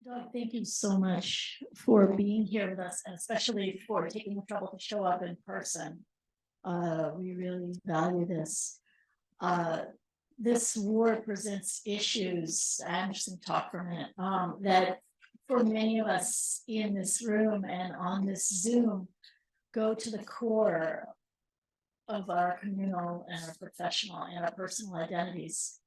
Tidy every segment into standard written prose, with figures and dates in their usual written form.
Dov, thank you so much for being here with us, and especially for taking the trouble to show up in person. We really value this. This war presents issues. I'm just going to talk for a minute. That for many of us in this room and on this Zoom go to the core of our communal and our professional and our personal identities.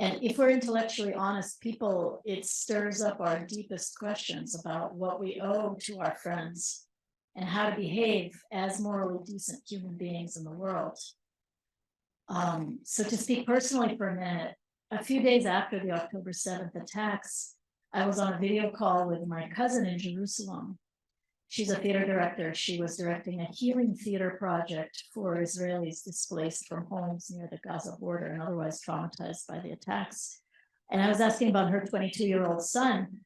And if we're intellectually honest people, it stirs up our deepest questions about what we owe to our friends and how to behave as morally decent human beings in the world. So to speak personally for a minute, a few days after the October 7th attacks, I was on a video call with my cousin in Jerusalem. She's a theater director. She was directing a healing theater project for Israelis displaced from homes near the Gaza border and otherwise traumatized by the attacks. And I was asking about her 22-year-old son,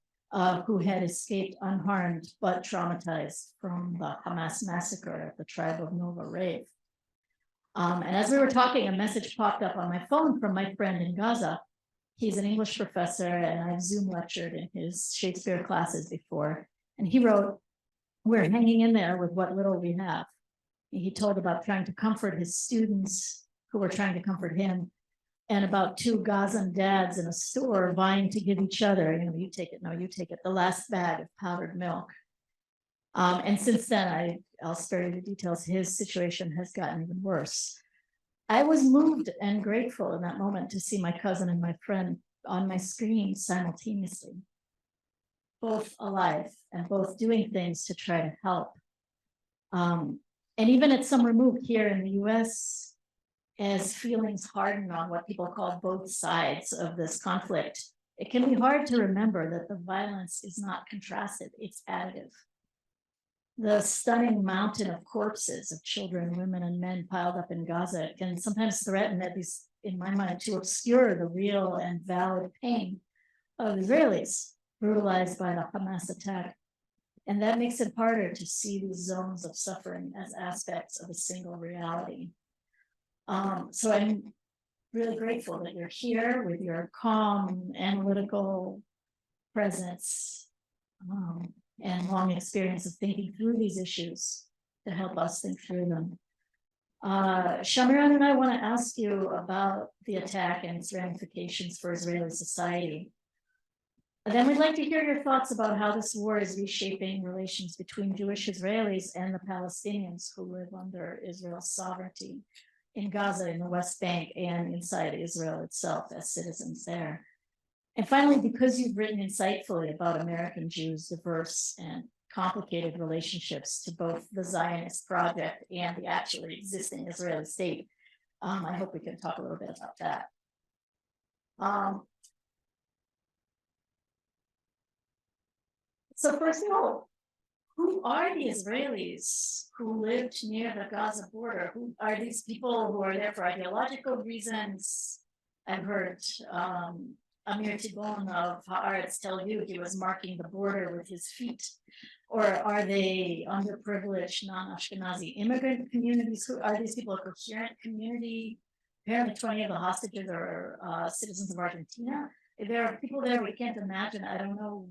who had escaped unharmed but traumatized from the Hamas massacre at the tribe of Nova Rave. And as we were talking, a message popped up on my phone from my friend in Gaza. He's an English professor, and I've Zoom lectured in his Shakespeare classes before. And he wrote, "We're hanging in there with what little we have." He told about trying to comfort his students who were trying to comfort him, and about two Gazan dads in a store vying to give each other, you take it, no, you take it, the last bag of powdered milk. And since then, I'll spare you the details, his situation has gotten even worse. I was moved and grateful in that moment to see my cousin and my friend on my screen simultaneously, both alive and both doing things to try to help. And even at some remove here in the US, as feelings harden on what people call both sides of this conflict, it can be hard to remember that the violence is not contrasted, it's additive. The stunning mountain of corpses of children, women, and men piled up in Gaza can sometimes threaten, at least in my mind, to obscure the real and valid pain of Israelis brutalized by the Hamas attack. And that makes it harder to see these zones of suffering as aspects of a single reality. So I'm really grateful that you're here with your calm, analytical presence and long experience of thinking through these issues to help us think through them. Shamiran and I want to ask you about the attack and its ramifications for Israeli society. And then we'd like to hear your thoughts about how this war is reshaping relations between Jewish Israelis and the Palestinians who live under Israel's sovereignty in Gaza, in the West Bank, and inside Israel itself as citizens there. And finally, because you've written insightfully about American Jews' diverse and complicated relationships to both the Zionist project and the actually existing Israeli state, I hope we can talk a little bit about that. So first of all, who are the Israelis who lived near the Gaza border? Who are these people who are there for ideological reasons? I've heard Amir Tibon of Haaretz tell you he was marking the border with his feet. Or are they underprivileged, non-Ashkenazi immigrant communities? Who are these people? A coherent community? Apparently 20 of the hostages are citizens of Argentina. If there are people there we can't imagine, I don't know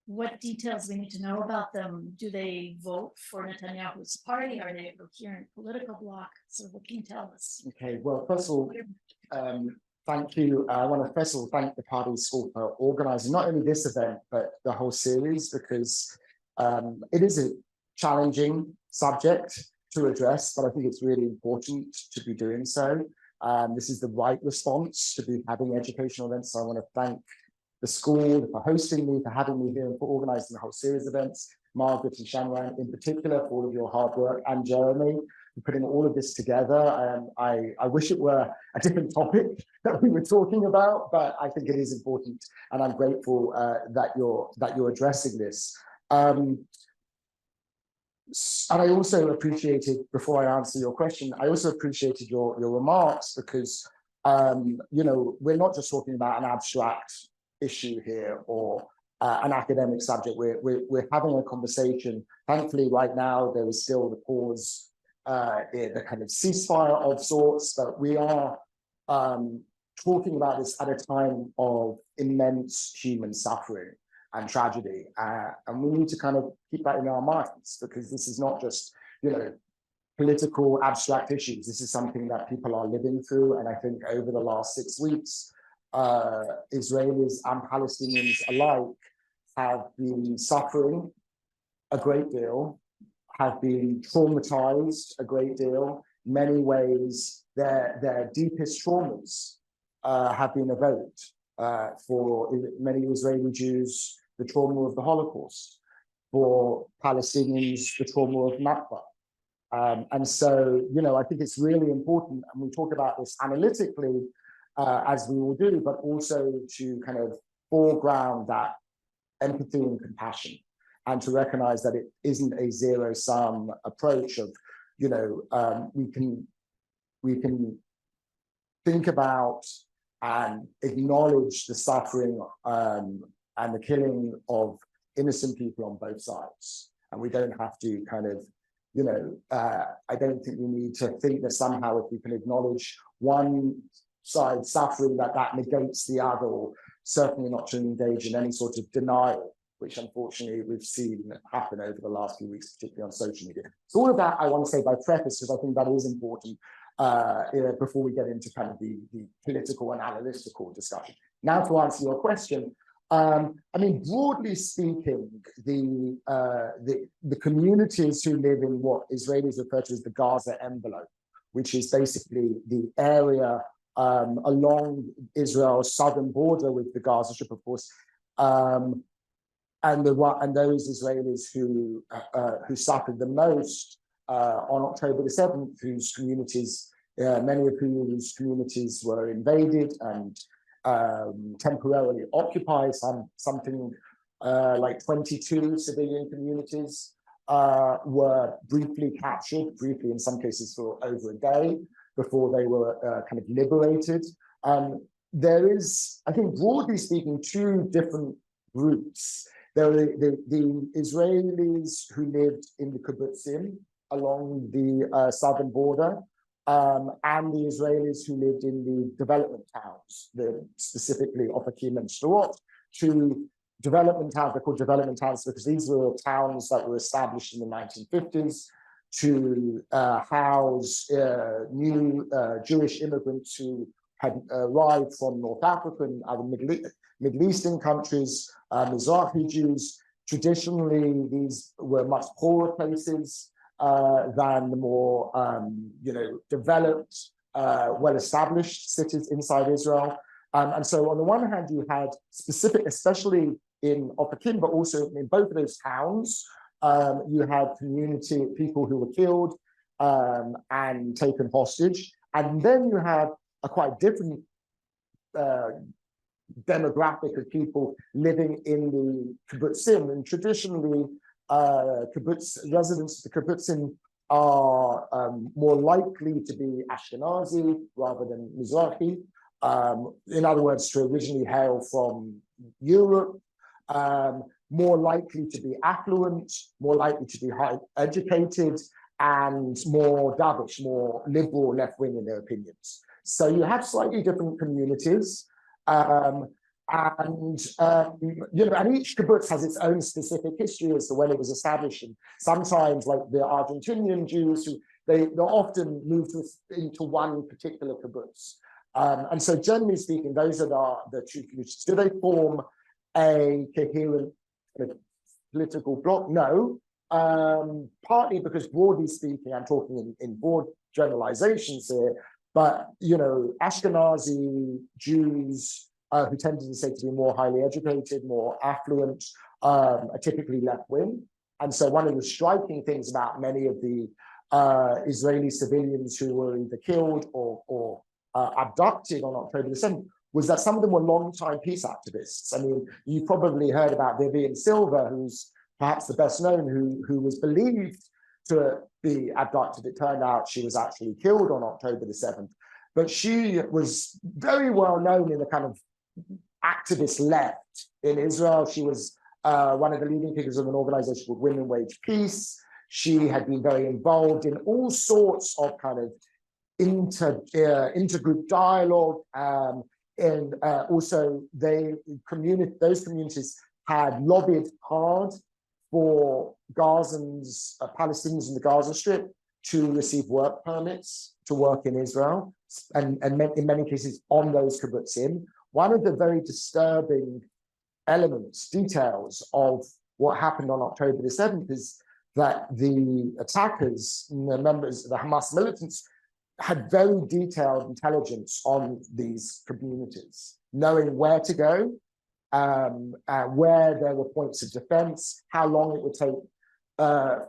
what details we need to know about them. Do they vote for Netanyahu's party? Are they a coherent political bloc? So what can you tell us? Okay, well, first of all, thank you. I want to first of all thank the Pardee School for organizing not only this event, but the whole series, because it is a challenging subject to address, but I think it's really important to be doing so. This is the right response to be having educational events. So I want to thank the school for hosting me, for having me here, and for organizing the whole series of events. Margaret and Shamran in particular for all of your hard work, and Jeremy for putting all of this together. I wish it were a different topic that we were talking about, but I think it is important, and I'm grateful that you're addressing this. And I also appreciated, before I answer your question, I also appreciated your remarks, because we're not just talking about an abstract issue here or an academic subject. We're having a conversation. Thankfully, right now there is still the pause, the kind of ceasefire of sorts, but we are talking about this at a time of immense human suffering and tragedy. And we need to kind of keep that in our minds, because this is not just, political abstract issues. This is something that people are living through. And I think over the last 6 weeks, Israelis and Palestinians alike have been suffering a great deal, have been traumatized a great deal. In many ways, their deepest traumas have been evoked. For many Israeli Jews, the trauma of the Holocaust. For Palestinians, the trauma of Nakba. And so, I think it's really important, and we talk about this analytically, as we will do, but also to kind of foreground that empathy and compassion, and to recognize that it isn't a zero-sum approach of, we can think about and acknowledge the suffering and the killing of innocent people on both sides. And we don't have to kind of, I don't think we need to think that somehow if we can acknowledge one side suffering, that negates the other, or certainly not to engage in any sort of denial, which unfortunately we've seen happen over the last few weeks, particularly on social media. So all of that I want to say by preface, because I think that is important before we get into kind of the political and analytical discussion. Now to answer your question, broadly speaking, the communities who live in what Israelis refer to as the Gaza envelope, which is basically the area along Israel's southern border with the Gaza Strip, of course, and those Israelis who suffered the most on October the 7th, whose communities, many of whose communities were invaded and temporarily occupied. Something like 22 civilian communities were briefly captured, in some cases for over a day, before they were kind of liberated. There is, I think, broadly speaking, two different groups. There are the Israelis who lived in the kibbutzim along the southern border, and the Israelis who lived in the development towns, specifically Ofakim and Sderot, two development towns. They're called development towns because these were towns that were established in the 1950s to house new Jewish immigrants who had arrived from North Africa and other Middle Eastern countries, Mizrahi Jews. Traditionally, these were much poorer places than the more, developed, well-established cities inside Israel. And so on the one hand, you had specific, especially in Ofakim, but also in both of those towns, you had community people who were killed and taken hostage. And then you have a quite different demographic of people living in the kibbutzim. And traditionally, residents of the kibbutzim are more likely to be Ashkenazi rather than Mizrahi. In other words, to originally hail from Europe, more likely to be affluent, more likely to be high educated, and more dovish, more liberal, left-wing in their opinions. So you have slightly different communities. And each kibbutz has its own specific history as to when it was established. And sometimes, like the Argentinian Jews, they're often moved into one particular kibbutz. And so, generally speaking, those are the two communities. Do they form a coherent political bloc? No. Partly because, broadly speaking, I'm talking in broad generalizations here, but Ashkenazi Jews who tended to say to be more highly educated, more affluent, are typically left-wing. And so one of the striking things about many of the Israeli civilians who were either killed or abducted on October the 7th was that some of them were long-time peace activists. I mean, you probably heard about Vivian Silva, who's perhaps the best known, who was believed to be abducted. It turned out she was actually killed on October the 7th. But she was very well known in the kind of activist left in Israel. She was one of the leading figures of an organization called Women Wage Peace. She had been very involved in all sorts of kind of intergroup dialogue, and also those communities had lobbied hard for Gazans, Palestinians in the Gaza Strip to receive work permits to work in Israel, and in many cases on those kibbutzim. One of the very disturbing details of what happened on October the 7th is that the attackers, the members of the Hamas militants, had very detailed intelligence on these communities, knowing where to go, where there were points of defense, how long it would take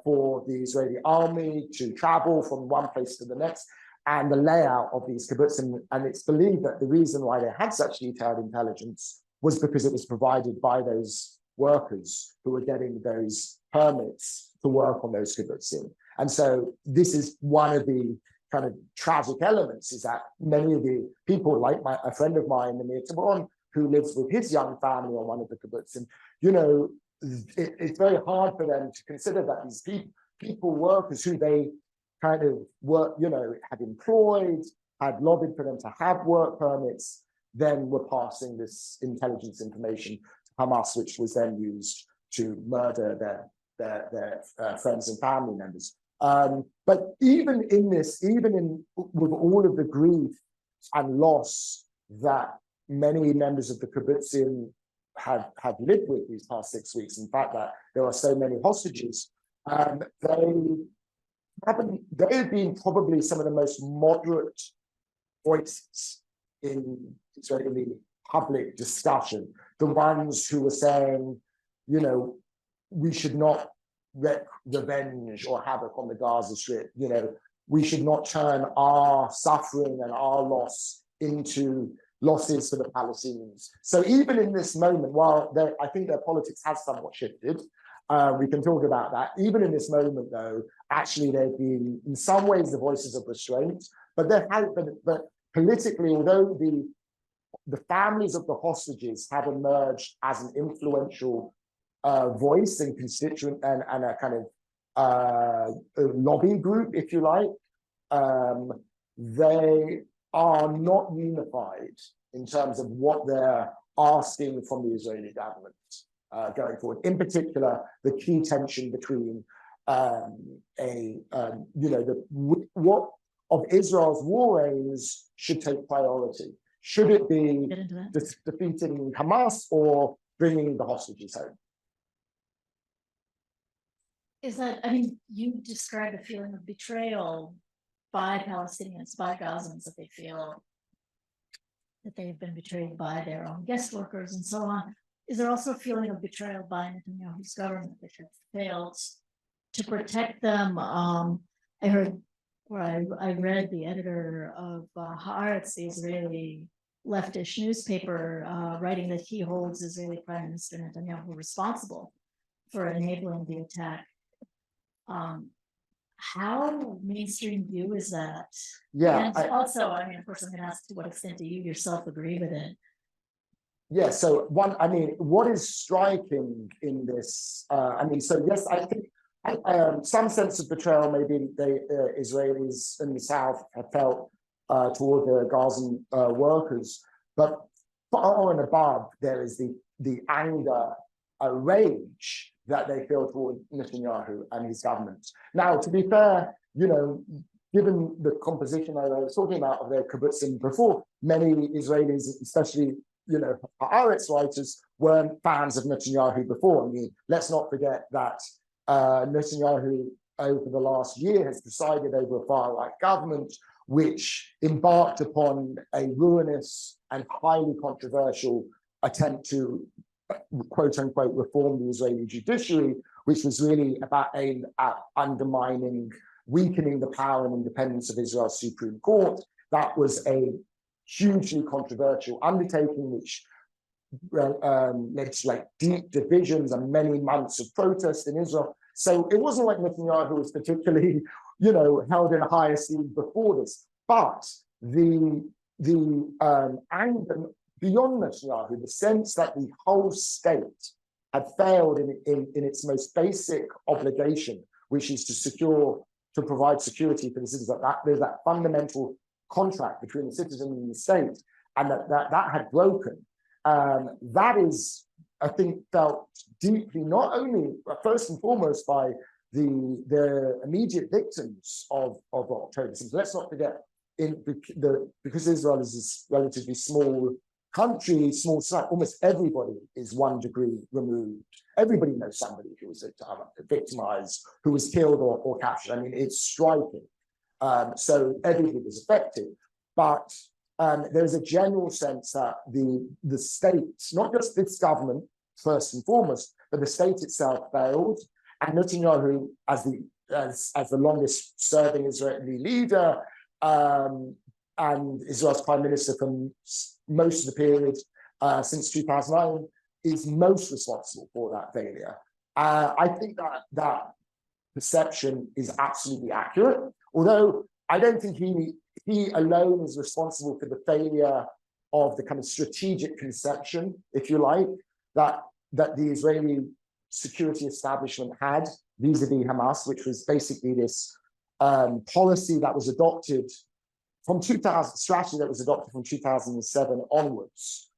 for the Israeli army to travel from one place to the next, and the layout of these kibbutzim. And it's believed that the reason why they had such detailed intelligence was because it was provided by those workers who were getting those permits to work on those kibbutzim. And so this is one of the kind of tragic elements, is that many of the people, like a friend of mine, Amir Tabon, who lives with his young family on one of the kibbutzim, it's very hard for them to consider that these people, workers who they kind of had employed, had lobbied for them to have work permits, then were passing this intelligence information to Hamas, which was then used to murder their friends and family members. But even with all of the grief and loss that many members of the kibbutzim have lived with these past 6 weeks, in fact, that there are so many hostages, they've been probably some of the most moderate voices in Israeli public discussion. The ones who were saying, we should not wreak revenge or havoc on the Gaza Strip. We should not turn our suffering and our loss into losses for the Palestinians. So even in this moment, while I think their politics has somewhat shifted, we can talk about that. Even in this moment, though, actually they've been, in some ways, the voices of restraint. But politically, although the families of the hostages have emerged as an influential voice and constituent and a kind of lobby group, if you like, they are not unified in terms of what they're asking from the Israeli government going forward. In particular, the key tension between what of Israel's war aims should take priority. Should it be defeating Hamas or bringing the hostages home? You described a feeling of betrayal by Palestinians, by Gazans, that they feel that they've been betrayed by their own guest workers and so on. Is there also a feeling of betrayal by Netanyahu's government that has failed to protect them? I read the editor of Haaretz, the Israeli leftish newspaper, writing that he holds Israeli Prime Minister Netanyahu responsible for enabling the attack. How mainstream view is that? Yeah. And also, of course, I'm going to ask to what extent do you yourself agree with it? Yeah. So what is striking in this? Yes, I think some sense of betrayal maybe the Israelis in the south have felt toward the Gazan workers, but far and above there is the anger, rage that they feel toward Netanyahu and his government. Now, to be fair, given the composition I was talking about of their kibbutzim before, many Israelis, especially Haaretz writers, weren't fans of Netanyahu before. Let's not forget that Netanyahu over the last year has presided over a far-right government which embarked upon a ruinous and highly controversial attempt to quote unquote reform the Israeli judiciary, which was really aimed at undermining, weakening the power and independence of Israel's Supreme Court. That was a hugely controversial undertaking, which led to deep divisions and many months of protest in Israel. So it wasn't like Netanyahu was particularly, held in high esteem before this. But the anger beyond Netanyahu, the sense that the whole state had failed in its most basic obligation, which is to provide security for the citizens, that there's that fundamental contract between the citizen and the state, and that had broken. That is, I think, felt deeply, not only, first and foremost, by the immediate victims of October. So let's not forget, because Israel is this relatively small country, small site, almost everybody is 1 degree removed. Everybody knows somebody who was victimized, who was killed or captured. I mean, it's striking. So everybody was affected. But there's a general sense that the state, not just this government, first and foremost, but the state itself failed. And Netanyahu, as the longest serving Israeli leader, and Israel's prime minister for most of the period since 2009, is most responsible for that failure. I think that perception is absolutely accurate, although I don't think he alone is responsible for the failure of the kind of strategic conception, if you like, that the Israeli security establishment had vis-a-vis Hamas, which was basically this policy that was adopted from strategy that was adopted from 2007 onwards,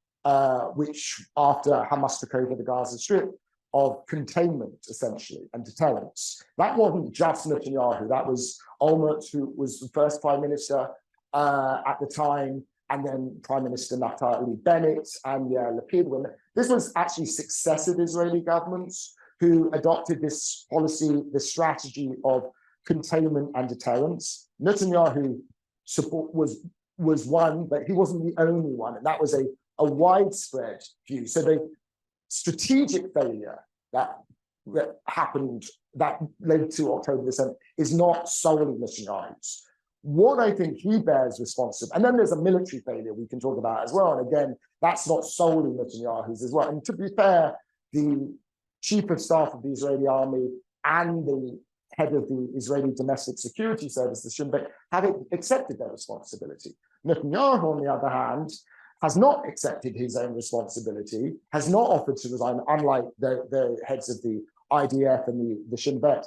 which after Hamas took over the Gaza Strip, of containment, essentially, and deterrence. That wasn't just Netanyahu, that was Olmert, who was the first prime minister at the time, and then Prime Minister Naftali Bennett and Lapid. This was actually successive Israeli governments who adopted this policy, this strategy of containment and deterrence. Netanyahu was one, but he wasn't the only one, and that was a widespread view. So the strategic failure that happened, that led to October the 7th, is not solely Netanyahu's. What I think he bears responsibility, and then there's a military failure we can talk about as well, and again, that's not solely Netanyahu's as well. And to be fair, the chief of staff of the Israeli army and the head of the Israeli Domestic Security Service, the Shin Bet, have accepted their responsibility. Netanyahu, on the other hand, has not accepted his own responsibility, has not offered to resign, unlike the heads of the IDF and the Shin Bet.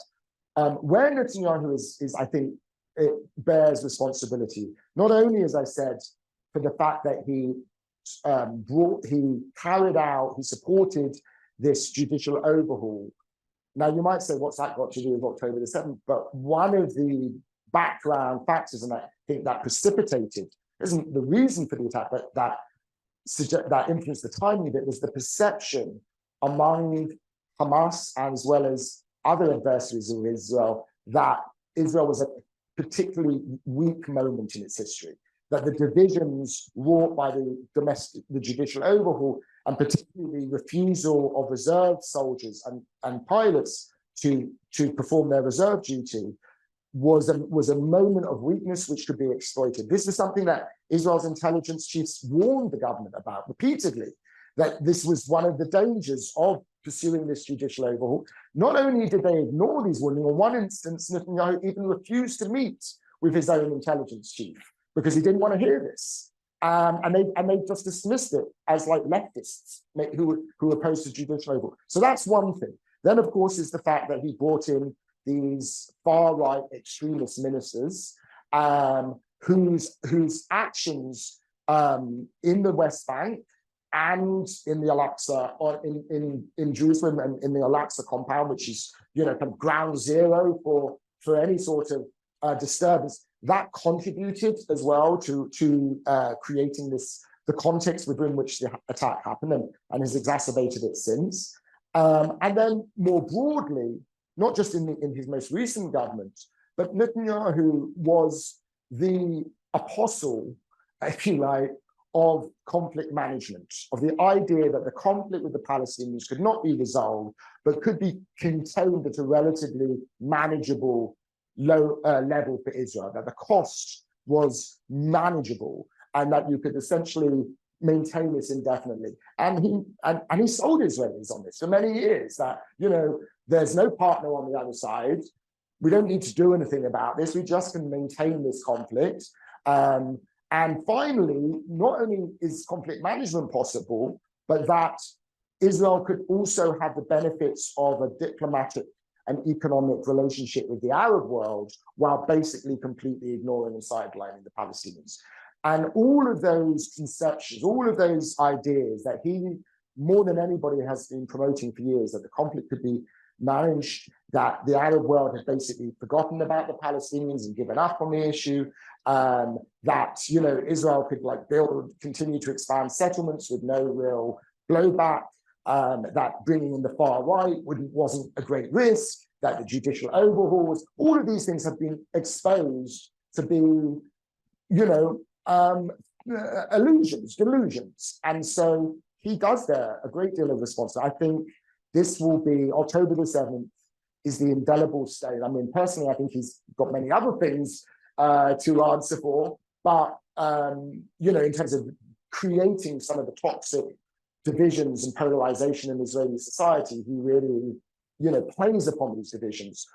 Where Netanyahu is, I think, it bears responsibility, not only, as I said, for the fact that he supported this judicial overhaul. Now, you might say, what's that got to do with October the 7th? But one of the background factors, and I think that precipitated, isn't the reason for the attack, but that influenced the timing of it, was the perception among Hamas as well as other adversaries of Israel that Israel was a particularly weak moment in its history, that the divisions wrought by the judicial overhaul, and particularly the refusal of reserve soldiers and pilots to perform their reserve duty, was a moment of weakness which could be exploited. This is something that Israel's intelligence chiefs warned the government about repeatedly, that this was one of the dangers of pursuing this judicial overhaul. Not only did they ignore these warnings, in one instance, Netanyahu even refused to meet with his own intelligence chief because he didn't want to hear this. And they just dismissed it as like leftists who opposed to judicial overhaul. So that's one thing. Then, of course, is the fact that he brought in these far-right extremist ministers whose actions in the West Bank and in the Al-Aqsa, or in Jerusalem and in the Al-Aqsa compound, which is kind of ground zero for any sort of disturbance, that contributed as well to creating the context within which the attack happened, and has exacerbated it since. And then more broadly, not just in his most recent government, but Netanyahu was the apostle, if you like, of conflict management, of the idea that the conflict with the Palestinians could not be resolved, but could be contained at a relatively manageable low level for Israel, that the cost was manageable, and that you could essentially maintain this indefinitely. And he sold Israelis on this for many years, that, there's no partner on the other side. We don't need to do anything about this. We just can maintain this conflict. And finally, not only is conflict management possible, but that Israel could also have the benefits of a diplomatic an economic relationship with the Arab world while basically completely ignoring and sidelining the Palestinians. And all of those conceptions, all of those ideas that he, more than anybody, has been promoting for years, that the conflict could be managed, that the Arab world had basically forgotten about the Palestinians and given up on the issue, that, you know, Israel could like continue to expand settlements with no real blowback, that bringing in the far right wasn't a great risk, that the judicial overhauls, all of these things have been exposed to be, you know, delusions. And so he does there a great deal of response. I think this will be October the 7th is the indelible stain. I mean, personally, I think he's got many other things to answer for, but, you know, in terms of creating some of the toxic divisions and polarization in Israeli society, he really, you know, plays upon these divisions.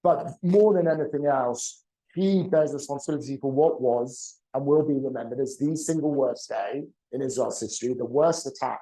But more than anything else, he bears responsibility for what was and will be remembered as the single worst day in Israel's history, the worst attack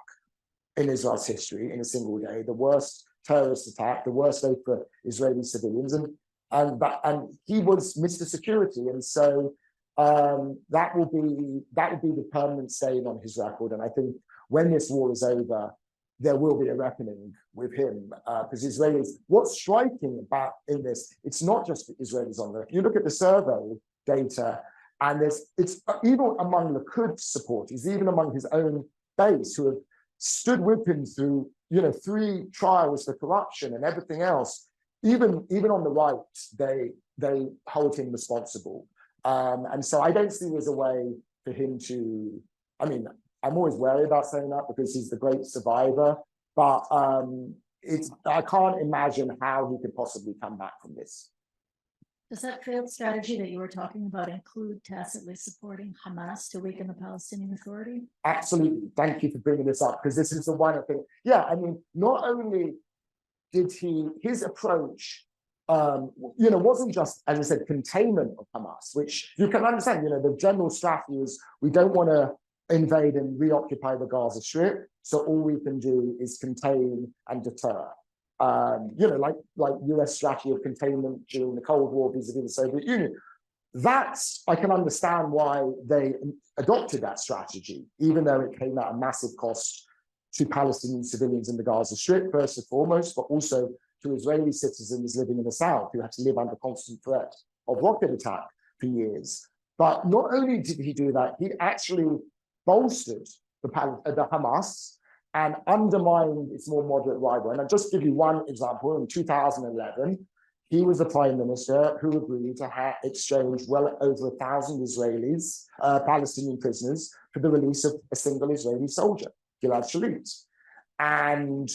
in Israel's history in a single day, the worst terrorist attack, the worst day for Israeli civilians, and he was Mr. Security, and so that will be the permanent stain on his record. And I think when this war is over, there will be a reckoning with him, because Israelis. What's striking about in this, it's not just the Israelis on there. If you look at the survey data, and it's even among the Quds supporters, even among his own base, who have stood with him through, you know, 3 trials for corruption and everything else. Even on the right, they hold him responsible, and so I don't see there's a way for him to. I mean, I'm always wary about saying that because he's the great survivor, but I can't imagine how he could possibly come back from this. Does that failed strategy that you were talking about include tacitly supporting Hamas to weaken the Palestinian Authority? Absolutely. Thank you for bringing this up, because this is the one I think. Yeah, I mean, not only did his approach, you know, wasn't just, as I said, containment of Hamas, which you can understand. You know, the general strategy is we don't want to invade and reoccupy the Gaza Strip, so all we can do is contain and deter. You know, like US strategy of containment during the Cold War vis-a-vis the Soviet Union. That's, I can understand why they adopted that strategy, even though it came at a massive cost to Palestinian civilians in the Gaza Strip, first and foremost, but also to Israeli citizens living in the south who had to live under constant threat of rocket attack for years. But not only did he do that, he actually bolstered the Hamas and undermined its more moderate rival. And I'll just give you one example. In 2011, he was the prime minister who agreed to exchange well over 1,000 Israelis, Palestinian prisoners, for the release of a single Israeli soldier, Gilad Shalit. And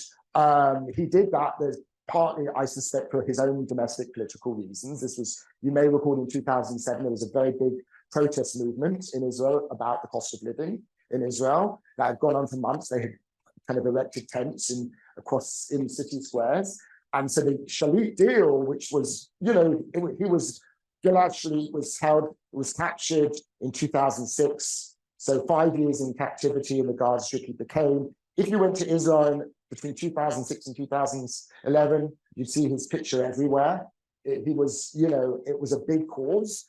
he did that. There's partly, I suspect, for his own domestic political reasons. This was, you may recall, in 2007, there was a very big protest movement in Israel about the cost of living in Israel that had gone on for months. They had kind of erected tents across city squares. And so the Shalit deal, which was, you know, Gilad Shalit was captured in 2006. So 5 years in captivity in the Gaza Strip he became. If you went to Israel between 2006 and 2011, you'd see his picture everywhere. He was, you know, it was a big cause.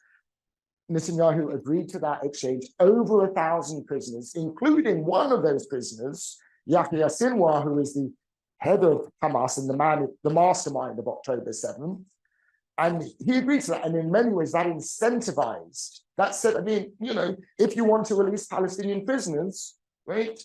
Netanyahu agreed to that exchange. Over 1,000 prisoners, including one of those prisoners, Yahya Sinwar, who is the head of Hamas and the mastermind of October 7th. And he agreed to that. And in many ways, that incentivized. That said, I mean, you know, if you want to release Palestinian prisoners, right,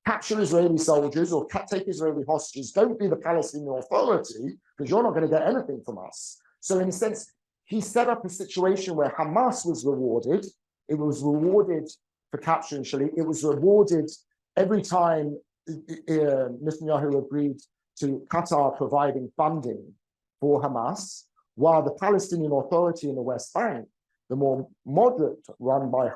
capture Israeli soldiers or take Israeli hostages, don't be the Palestinian Authority, because you're not going to get anything from us. So in a sense, he set up a situation where Hamas was rewarded. It was rewarded for capturing Shalit. It was rewarded every time Netanyahu agreed to Qatar providing funding for Hamas, while the Palestinian Authority in the West Bank, the more moderate, run by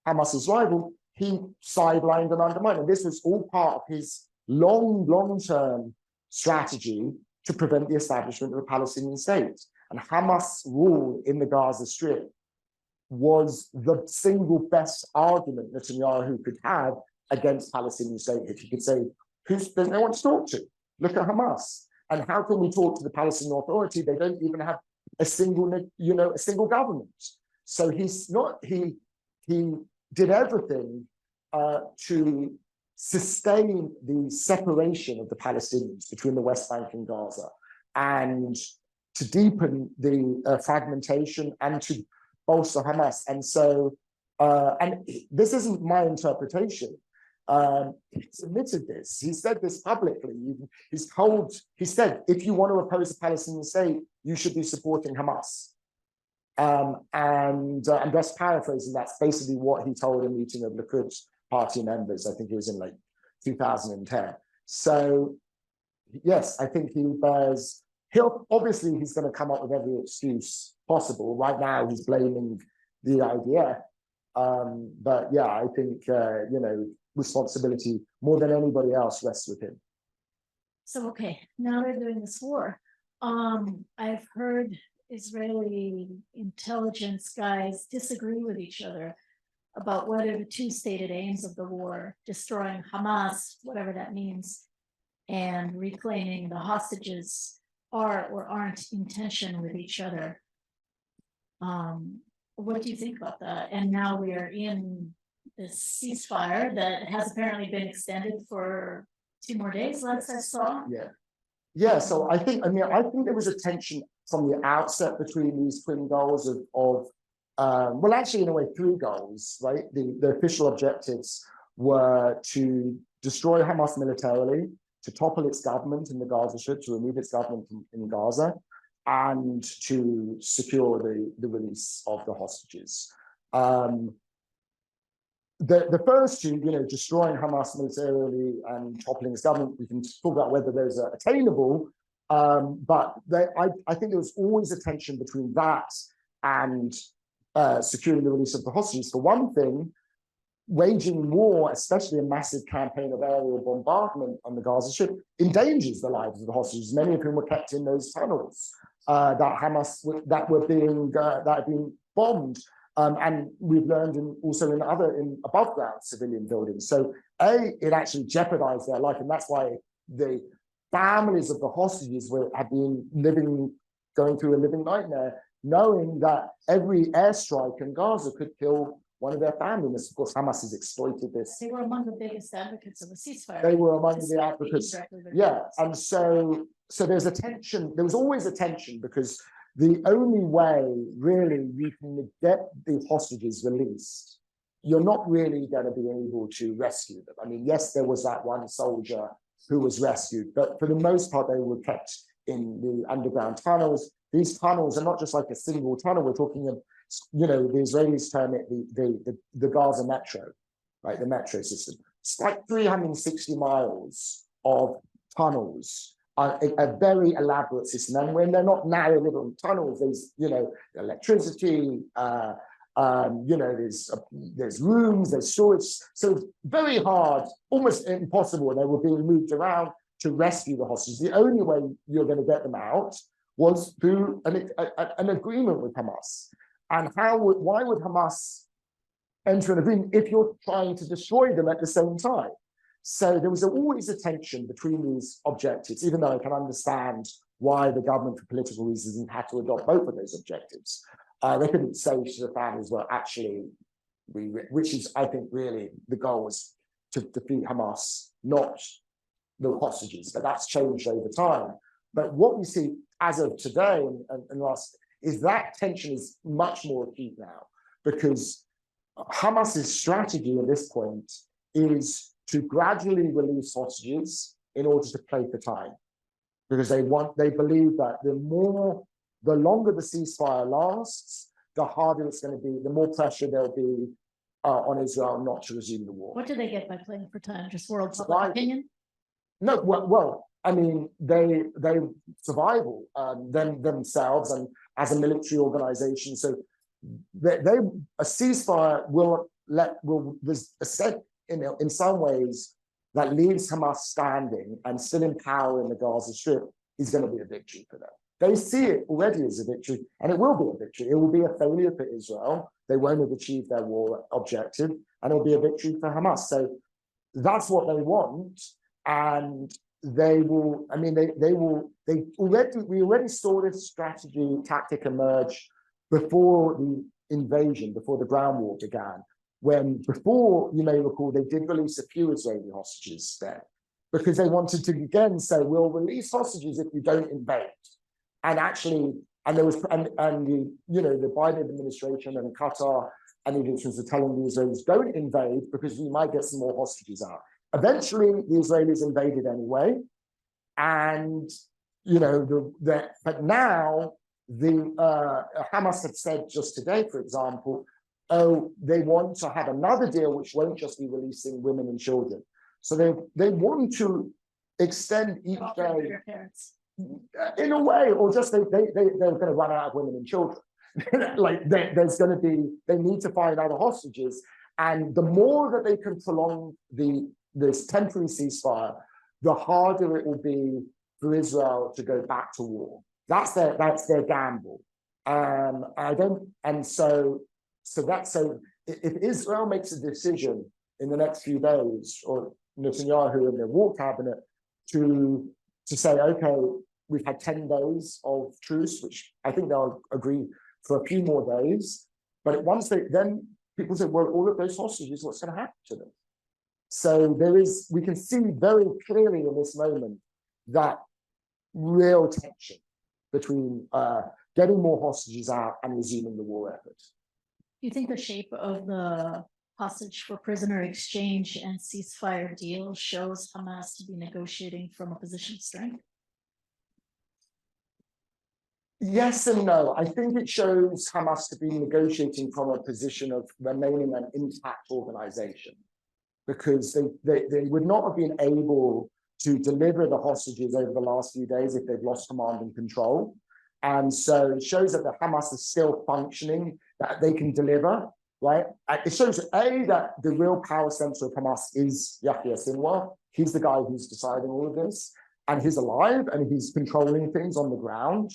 Hamas's rival, he sidelined and undermined. And this was all part of his long-term strategy to prevent the establishment of a Palestinian state. And Hamas rule in the Gaza Strip was the single best argument Netanyahu could have against Palestinian statehood. He could say, there's no one to talk to. Look at Hamas. And how can we talk to the Palestinian Authority? They don't even have a single, a single government. So he did everything to sustain the separation of the Palestinians between the West Bank and Gaza, and to deepen the fragmentation and to bolster Hamas. And so, and this isn't my interpretation. He's admitted this. He said this publicly. He said, if you want to oppose a Palestinian state, you should be supporting Hamas. And I'm just paraphrasing, that's basically what he told a meeting of Likud party members. I think it was in like 2010. So yes, I think he's going to come up with every excuse possible. Right now, he's blaming the IDF. But yeah, I think, responsibility more than anybody else rests with him. So, okay, now they're doing this war. I've heard Israeli intelligence guys disagree with each other about whether the two stated aims of the war, destroying Hamas, whatever that means, and reclaiming the hostages are or aren't in tension with each other. What do you think about that? And now we are in this ceasefire that has apparently been extended for 2 more days, last I saw. Yeah. So I think there was a tension from the outset between these twin goals of well, actually, in a way, 3 goals, right? The official objectives were to destroy Hamas militarily, to topple its government in the Gaza Strip, to remove its government in Gaza, and to secure the release of the hostages. The first 2, destroying Hamas militarily and toppling its government, we can talk about whether those are attainable, but I think there was always a tension between that and securing the release of the hostages. For one thing, waging war, especially a massive campaign of aerial bombardment on the Gaza Strip, endangers the lives of the hostages, many of whom were kept in those tunnels that were being bombed. And we've learned also in above ground civilian buildings. So it actually jeopardized their life. And that's why the families of the hostages had been going through a living nightmare, knowing that every airstrike in Gaza could kill one of their families. Of course, Hamas has exploited this. They were among the biggest advocates of the ceasefire. They were among the advocates. Yeah. And so there's a tension. There was always a tension, because the only way really you can get the hostages released, you're not really going to be able to rescue them. I mean, yes, there was that one soldier who was rescued, but for the most part, they were kept in the underground tunnels. These tunnels are not just like a single tunnel. We're talking of, the Israelis term it the Gaza metro, right? The metro system. It's like 360 miles of tunnels. A very elaborate system, and when they're not narrow little tunnels, there's electricity, there's rooms, there's storage. So it's very hard, almost impossible. They were being moved around to rescue the hostages. The only way you're going to get them out was through an agreement with Hamas. And why would Hamas enter an agreement if you're trying to destroy them at the same time? So there was always a tension between these objectives, even though I can understand why the government, for political reasons, had to adopt both of those objectives. They couldn't say to the families, well, actually, which is, I think, really the goal was to defeat Hamas, not the hostages, but that's changed over time. But what we see as of today and last is that tension is much more acute now, because Hamas's strategy at this point is to gradually release hostages in order to play for time, because they believe that the longer the ceasefire lasts, the harder it's going to be, the more pressure there'll be on Israel not to resume the war. What do they get by playing for time? Just world public opinion? No, well, I mean, they survival themselves and as a military organization. So a ceasefire there's a set in some ways that leaves Hamas standing and still in power in the Gaza Strip is going to be a victory for them. They see it already as a victory, and it will be a victory. It will be a failure for Israel. They won't have achieved their war objective, and it'll be a victory for Hamas. So that's what they want. And they will, I mean, we already saw this strategy tactic emerge before the invasion, before the ground war began, when before, you may recall, they did release a few Israeli hostages there, because they wanted to again say, we'll release hostages if you don't invade. And actually, and there was, and the, you know, the Biden administration and Qatar and the Egyptians are telling the Israelis, don't invade because we might get some more hostages out. Eventually, the Israelis invaded anyway. And, you know, but now the Hamas have said just today, for example, oh, they want to have another deal which won't just be releasing women and children. So they want to extend each day in a way, or just they're going to run out of women and children. Like there's going to be, they need to find other hostages. And the more that they can prolong this temporary ceasefire, the harder it will be for Israel to go back to war. That's their gamble. So if Israel makes a decision in the next few days, or Netanyahu and the war cabinet, to say, okay, we've had 10 days of truce, which I think they'll agree for a few more days. But once then people say, well, all of those hostages, what's going to happen to them? So we can see very clearly in this moment that real tension between getting more hostages out and resuming the war effort. Do you think the shape of the hostage for prisoner exchange and ceasefire deal shows Hamas to be negotiating from a position of strength? Yes and no. I think it shows Hamas to be negotiating from a position of remaining an intact organization, because they would not have been able to deliver the hostages over the last few days if they've lost command and control. And so it shows that the Hamas is still functioning, that they can deliver, right? It shows, A, that the real power center of Hamas is Yahya Sinwar. He's the guy who's deciding all of this, and he's alive and he's controlling things on the ground.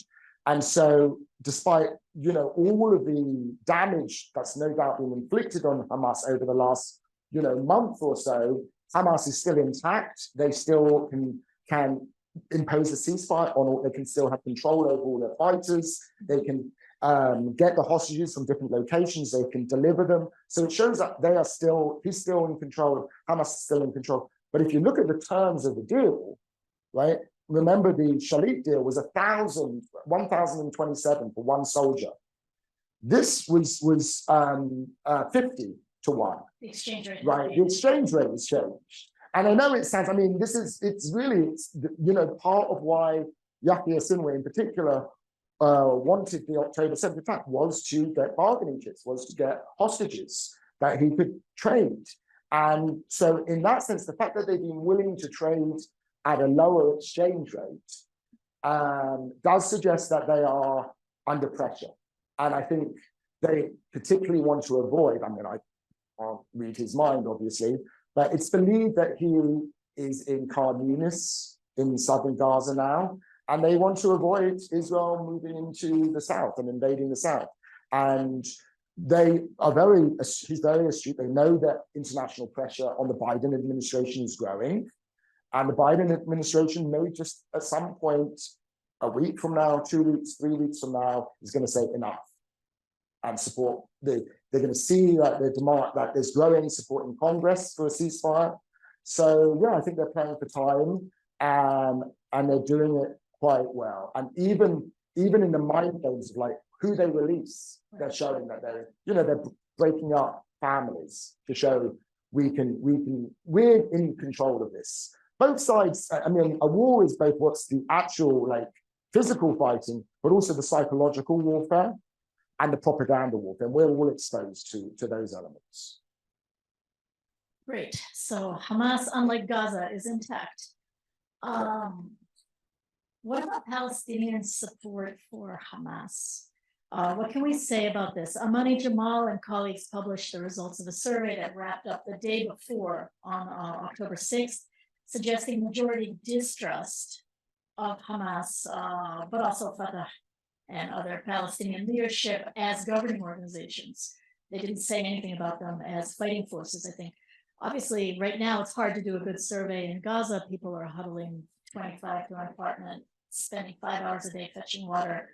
And so despite, you know, all of the damage that's no doubt been inflicted on Hamas over the last, you know, month or so, Hamas is still intact. They still can impose a ceasefire on all, they can still have control over all their fighters. They can get the hostages from different locations. They can deliver them. So it shows that he's still in control. Hamas is still in control. But if you look at the terms of the deal, right? Remember, the Shalit deal was 1,027 for one soldier. This was 50 to 1. The exchange rate. Right, the exchange rate has changed. And I know it sounds, I mean, it's really, you know, part of why Yahya Sinwar in particular wanted the October 7th attack was to get bargaining chips, was to get hostages that he could trade. And so in that sense, the fact that they've been willing to trade at a lower exchange rate does suggest that they are under pressure. And I think they particularly want to avoid, I mean, I can't read his mind, obviously, but it's believed that he is in Khan Yunis in southern Gaza now, and they want to avoid Israel moving into the south and invading the south. And he's very astute. They know that international pressure on the Biden administration is growing. And the Biden administration may just at some point, a week from now, 2 weeks, 3 weeks from now, is going to say enough and support. They're going to see that there's growing support in Congress for a ceasefire. So yeah, I think they're playing for time, and they're doing it quite well. And even in the mind games of like who they release, they're showing that they're breaking up families to show we're in control of this. Both sides, I mean, a war is both what's the actual like physical fighting, but also the psychological warfare and the propaganda warfare. We're all exposed to those elements. Great. So Hamas, unlike Gaza, is intact. What about Palestinian support for Hamas? What can we say about this? Amani Jamal and colleagues published the results of a survey that wrapped up the day before on October 6th, suggesting majority distrust of Hamas, but also Fatah and other Palestinian leadership as governing organizations. They didn't say anything about them as fighting forces, I think. Obviously, right now, it's hard to do a good survey in Gaza. People are huddling 25 to an apartment, spending 5 hours a day fetching water,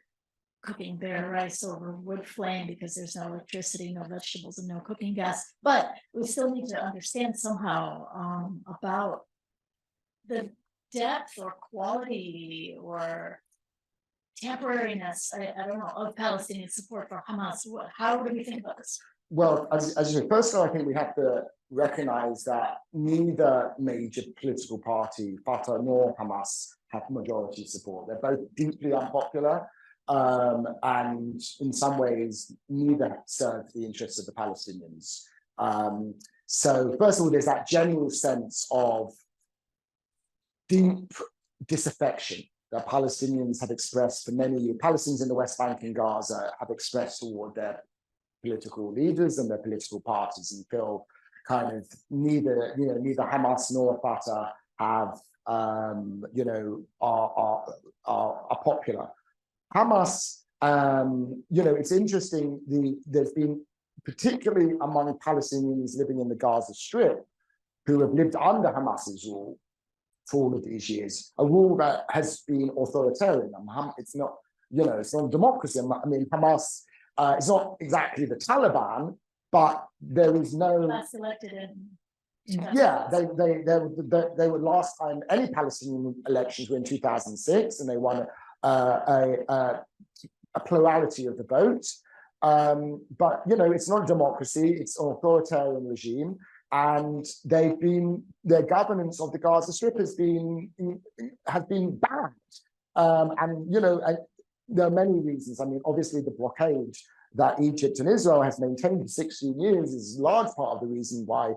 cooking bare rice over wood flame because there's no electricity, no vegetables, and no cooking gas. But we still need to understand somehow about the depth or quality or temporariness, I don't know, of Palestinian support for Hamas. How do we think about this? Well, as you say, first of all, I think we have to recognize that neither major political party, Fatah nor Hamas, have majority support. They're both deeply unpopular, and in some ways, neither serve the interests of the Palestinians. So first of all, there's that general sense of deep disaffection that Palestinians have expressed for many years. Palestinians in the West Bank and Gaza have expressed toward their political leaders and their political parties, and feel kind of neither Hamas nor Fatah have are popular. Hamas, it's interesting. There's been, particularly among Palestinians living in the Gaza Strip, who have lived under Hamas's rule for all of these years, a rule that has been authoritarian. It's not, it's not democracy. I mean, Hamas. It's not exactly the Taliban, but there is no. Last elected in. Yeah, they were last time any Palestinian elections were in 2006, and they won a plurality of the vote. But it's not a democracy; it's an authoritarian regime, and their governance of the Gaza Strip has been banned, and there are many reasons. I mean, obviously, the blockade that Egypt and Israel has maintained for 16 years is a large part of the reason why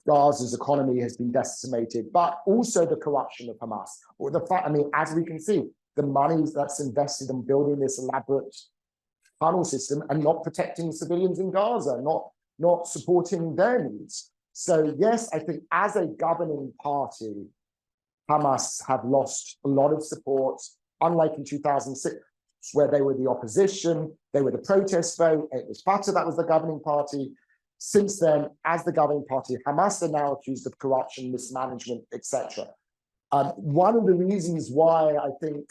Gaza's economy has been decimated, but also the corruption of Hamas. Or the fact, as we can see, the money that's invested in building this elaborate tunnel system and not protecting civilians in Gaza, not supporting their needs. So yes, I think as a governing party, Hamas have lost a lot of support, unlike in 2006. Where they were the opposition, they were the protest vote, it was Fatah that was the governing party. Since then, as the governing party, Hamas are now accused of corruption, mismanagement, etc. One of the reasons why I think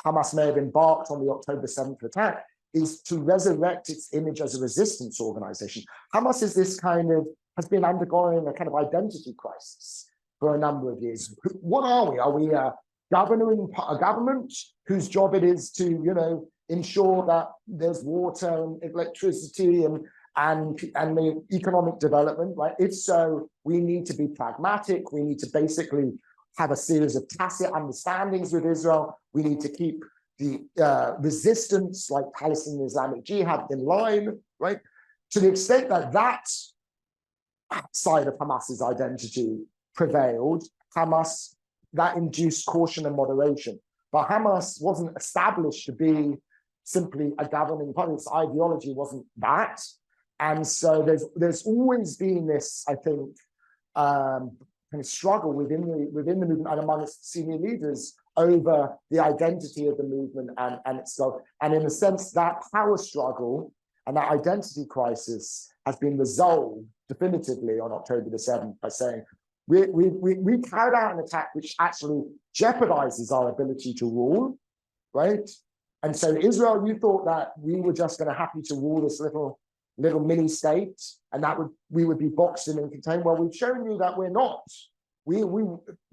Hamas may have embarked on the October 7th attack is to resurrect its image as a resistance organization. Hamas is has been undergoing a kind of identity crisis for a number of years. What are we? Are we a government whose job it is to, ensure that there's water and electricity and the economic development, right? If so, we need to be pragmatic. We need to basically have a series of tacit understandings with Israel. We need to keep the resistance, like Palestinian Islamic Jihad, in line, right? To the extent that that side of Hamas's identity prevailed, that induced caution and moderation. But Hamas wasn't established to be simply a governing party. Its ideology wasn't that. And so there's always been this, I think, kind of struggle within the movement and among its senior leaders over the identity of the movement and itself. And in a sense, that power struggle and that identity crisis has been resolved definitively on October the 7th by saying, we carried out an attack which actually jeopardizes our ability to rule, right? And so Israel, you thought that we were just going to happy to rule this little mini state, and that we would be boxed in and contained. Well, we've shown you that we're not. We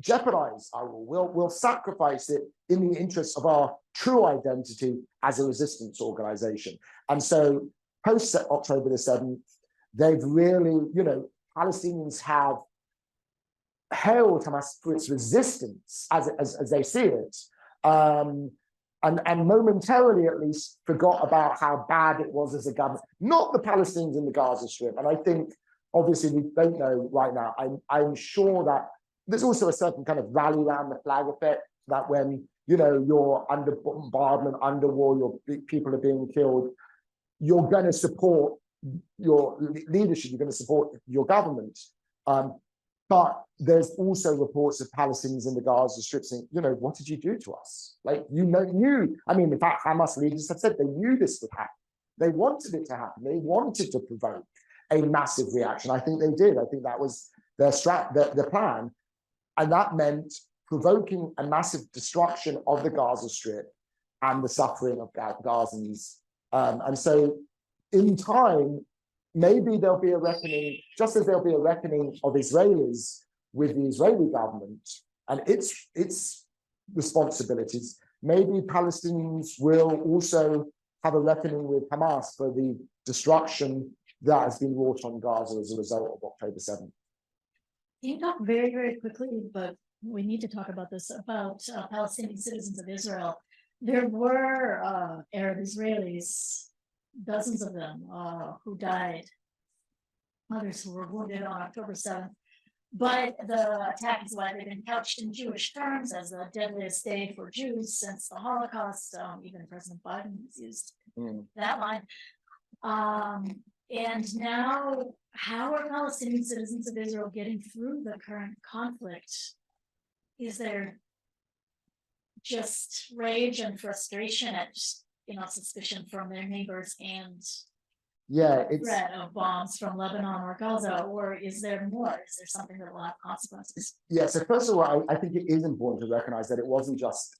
jeopardize our rule. We'll sacrifice it in the interest of our true identity as a resistance organization. And so post October the 7th, they've really, Palestinians have hailed Hamas for its resistance as they see it, and momentarily at least forgot about how bad it was as a government, not the Palestinians in the Gaza Strip. And I think, obviously, we don't know right now. I'm sure that there's also a certain kind of rally around the flag effect, that when, you're under bombardment, under war, your people are being killed, you're going to support your leadership, you're going to support your government. But there's also reports of Palestinians in the Gaza Strip saying, what did you do to us? Like, in fact, Hamas leaders have said they knew this would happen. They wanted it to happen. They wanted to provoke a massive reaction. I think they did. I think that was their plan. And that meant provoking a massive destruction of the Gaza Strip and the suffering of Gazans. And so in time, maybe there'll be a reckoning, just as there'll be a reckoning of Israelis with the Israeli government and its responsibilities. Maybe Palestinians will also have a reckoning with Hamas for the destruction that has been wrought on Gaza as a result of October 7th. Can you talk very, very quickly, but we need to talk about this, about Palestinian citizens of Israel? There were Arab Israelis, dozens of them, who died, others who were wounded on October 7th. But the attack has widely been couched in Jewish terms as the deadliest day for Jews since the Holocaust. Even President Biden has used that line. And now, how are Palestinian citizens of Israel getting through the current conflict? Is there just rage and frustration at, suspicion from their neighbors and threat of bombs from Lebanon or Gaza, or is there more? Is there something that will have consequences? Yeah, so first of all, I think it is important to recognize that it wasn't just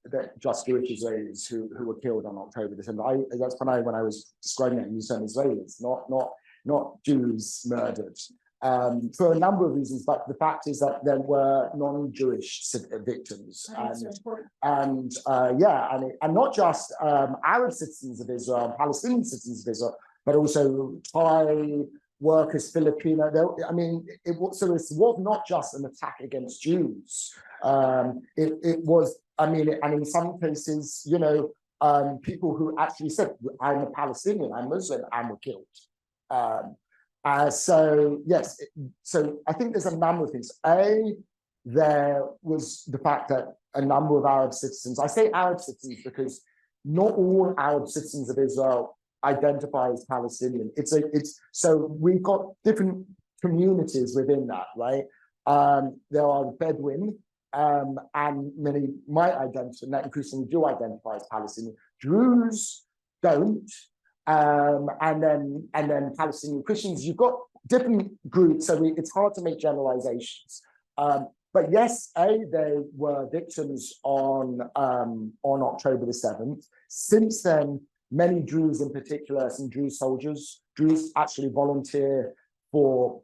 Jewish Israelis who were killed on October the 7th. That's when I was describing it, you said Israelis, not Jews murdered. For a number of reasons, but the fact is that there were non-Jewish victims, and not just Arab citizens of Israel, Palestinian citizens of Israel, but also Thai workers, Filipino. It was not just an attack against Jews. It was, and in some cases, people who actually said, "I'm a Palestinian, I'm Muslim," and were killed. So I think there's a number of things. There was the fact that a number of Arab citizens, I say Arab citizens because not all Arab citizens of Israel identify as Palestinian. So we've got different communities within that, right? There are Bedouin, and many might identify, and that increasingly do identify as Palestinian. Druze don't. And then Palestinian Christians, you've got different groups, so it's hard to make generalizations. But yes, they were victims on October the 7th. Since then, many Druze in particular, some Druze soldiers, Druze actually volunteer for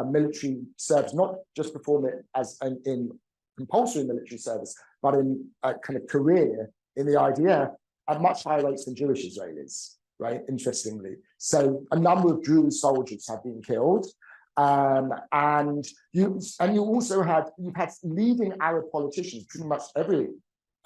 military service, not just perform it as in compulsory military service, but in a kind of career in the IDF at much higher rates than Jewish Israelis. Right, interestingly. So a number of Druze soldiers have been killed. And you've had leading Arab politicians, pretty much every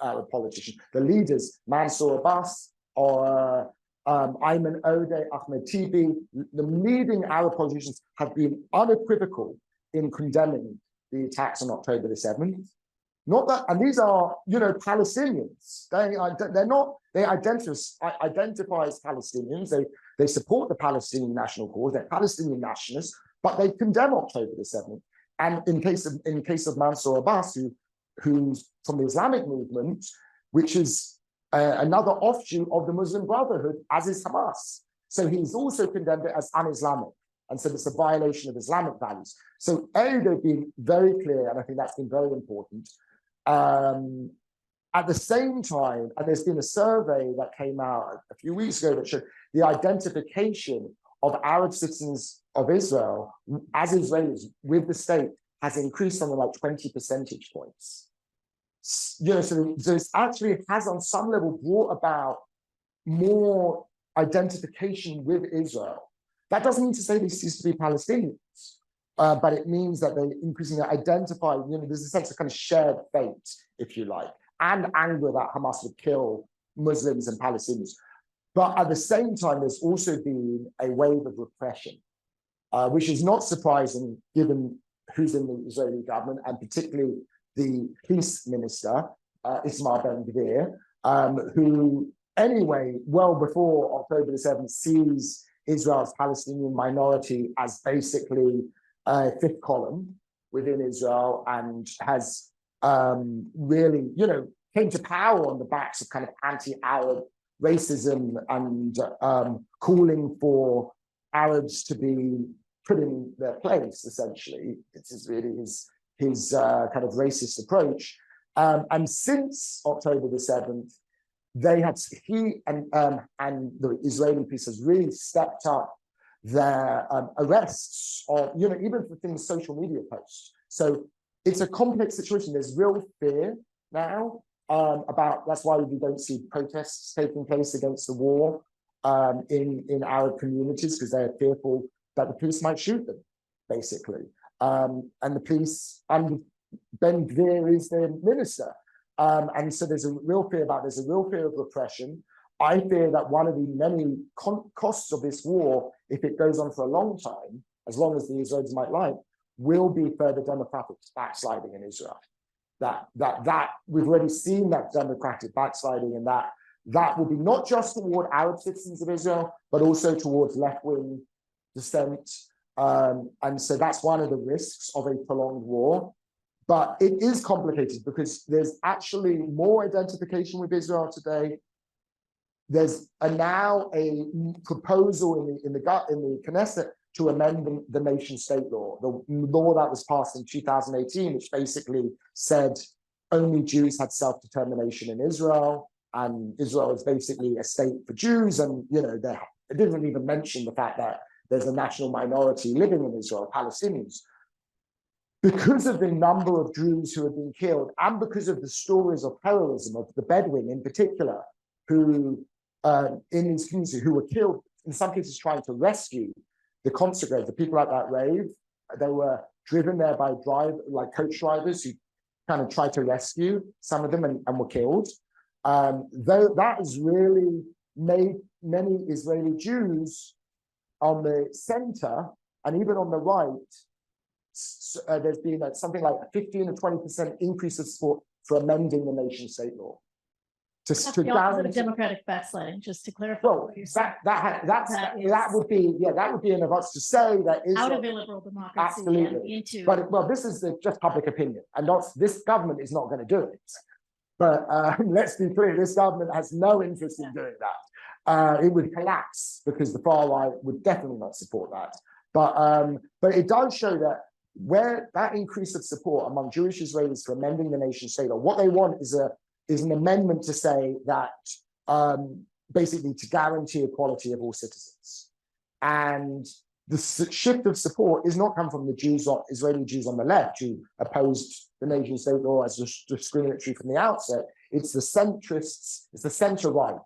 Arab politician, the leaders, Mansour Abbas or Ayman Odeh, Ahmed Tibi, the leading Arab politicians have been unequivocal in condemning the attacks on October the 7th. Not that, and these are, Palestinians. They identify as Palestinians. They support the Palestinian national cause. They're Palestinian nationalists, but they condemn October the 7th. And in case of Mansour Abbas, who's from the Islamic movement, which is another offshoot of the Muslim Brotherhood, as is Hamas. So he's also condemned it as un-Islamic. And so it's a violation of Islamic values. So they've been very clear, and I think that's been very important. At the same time, and there's been a survey that came out a few weeks ago that showed the identification of Arab citizens of Israel as Israelis with the state has increased something like 20 percentage points. So it actually has on some level brought about more identification with Israel. That doesn't mean to say they cease to be Palestinians. But it means that they increasingly identify, there's a sense of kind of shared fate, if you like, and anger that Hamas would kill Muslims and Palestinians. But at the same time, there's also been a wave of repression, which is not surprising given who's in the Israeli government, and particularly the peace minister, Itamar Ben-Gvir, who anyway, well before October the 7th, sees Israel's Palestinian minority as basically a fifth column within Israel, and has really, came to power on the backs of kind of anti-Arab racism and calling for Arabs to be put in their place, essentially. It's really his his kind of racist approach. And since October the 7th, he and the Israeli piece has really stepped up their arrests of, even for things, social media posts. So it's a complex situation. There's real fear now that's why we don't see protests taking place against the war in Arab communities, because they're fearful that the police might shoot them, basically. And the police, and Ben Gvir is the minister. And so there's a real fear of repression. I fear that one of the many costs of this war, if it goes on for a long time, as long as the Israelis might like, will be further democratic backsliding in Israel. That we've already seen that democratic backsliding, and that will be not just toward Arab citizens of Israel, but also towards left-wing dissent. And so that's one of the risks of a prolonged war. But it is complicated because there's actually more identification with Israel today. There's now a proposal in the Knesset to amend the nation-state law, the law that was passed in 2018, which basically said only Jews had self-determination in Israel, and Israel is basically a state for Jews. And it didn't even mention the fact that there's a national minority living in Israel, Palestinians. Because of the number of Jews who have been killed, and because of the stories of heroism of the Bedouin in particular, who in these communities who were killed, in some cases trying to rescue the consecrated, the people at that rave, they were driven there by coach drivers who kind of tried to rescue some of them and were killed. Though that has really made many Israeli Jews on the center and even on the right, there's been something like a 15 or 20% increase of support for amending the nation-state law. That's the opposite of democratic backsliding, just to clarify. Well, that would be in advance to say that Israel, out of illiberal democracy, absolutely, into. But this is just public opinion, and this government is not going to do it. But let's be clear: this government has no interest in doing that. It would collapse because the far right would definitely not support that. But it does show that where that increase of support among Jewish Israelis for amending the nation state, or what they want is an amendment to say that basically to guarantee equality of all citizens. And the shift of support is not come from the Jews, or Israeli Jews on the left, who opposed the nation state law as discriminatory from the outset. It's the centrists, it's the center right,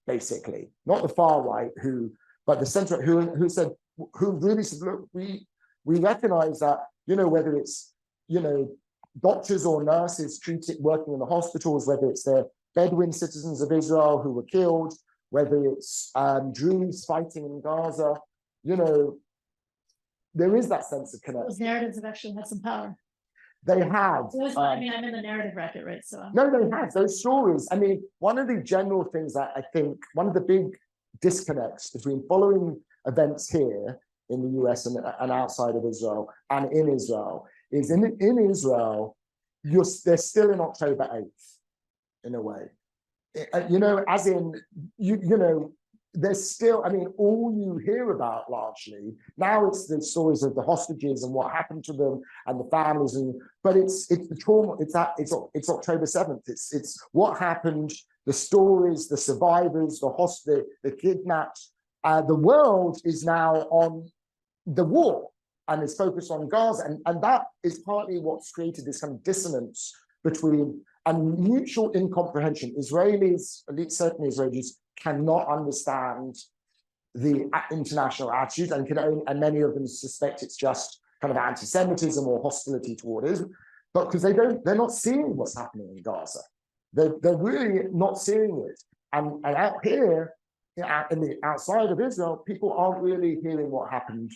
basically, not the far right, but the center who said, who really said, look, we recognize that, whether it's, doctors or nurses working in the hospitals, whether it's the Bedouin citizens of Israel who were killed, whether it's Druze fighting in Gaza, there is that sense of connection. Those narratives have actually had some power. They have. I'm in the narrative racket, right? So no, they have those stories. I mean, one of the general things that I think, one of the big disconnects between following events here in the US and outside of Israel and in Israel is in Israel, they're still in October 8th, in a way. As in, there's still, all you hear about largely, now it's the stories of the hostages and what happened to them and the families, but it's the trauma, it's October 7th, it's what happened, the stories, the survivors, the kidnapped. The world is now on the war, and it's focused on Gaza, and that is partly what's created this kind of dissonance between and mutual incomprehension. Israelis, certainly Israelis, cannot understand the international attitude, and many of them suspect it's just kind of anti-Semitism or hostility toward Israel, but because they're not seeing what's happening in Gaza. They're really not seeing it, and out here, in the outside of Israel, people aren't really hearing what happened,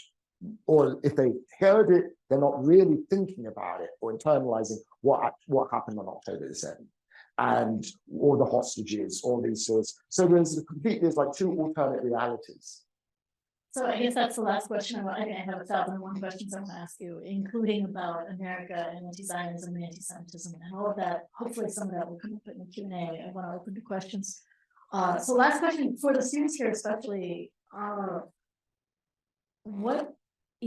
or if they heard it, they're not really thinking about it or internalizing what happened on October the 7th, and all the hostages, all these sorts. So there's like two alternate realities. So I guess that's the last question. I have 1,001 questions I want to ask you, including about America and anti-Zionism and anti-Semitism and all of that. Hopefully some of that will come up in the Q&A. I want to open to questions. So last question for the students here, especially, what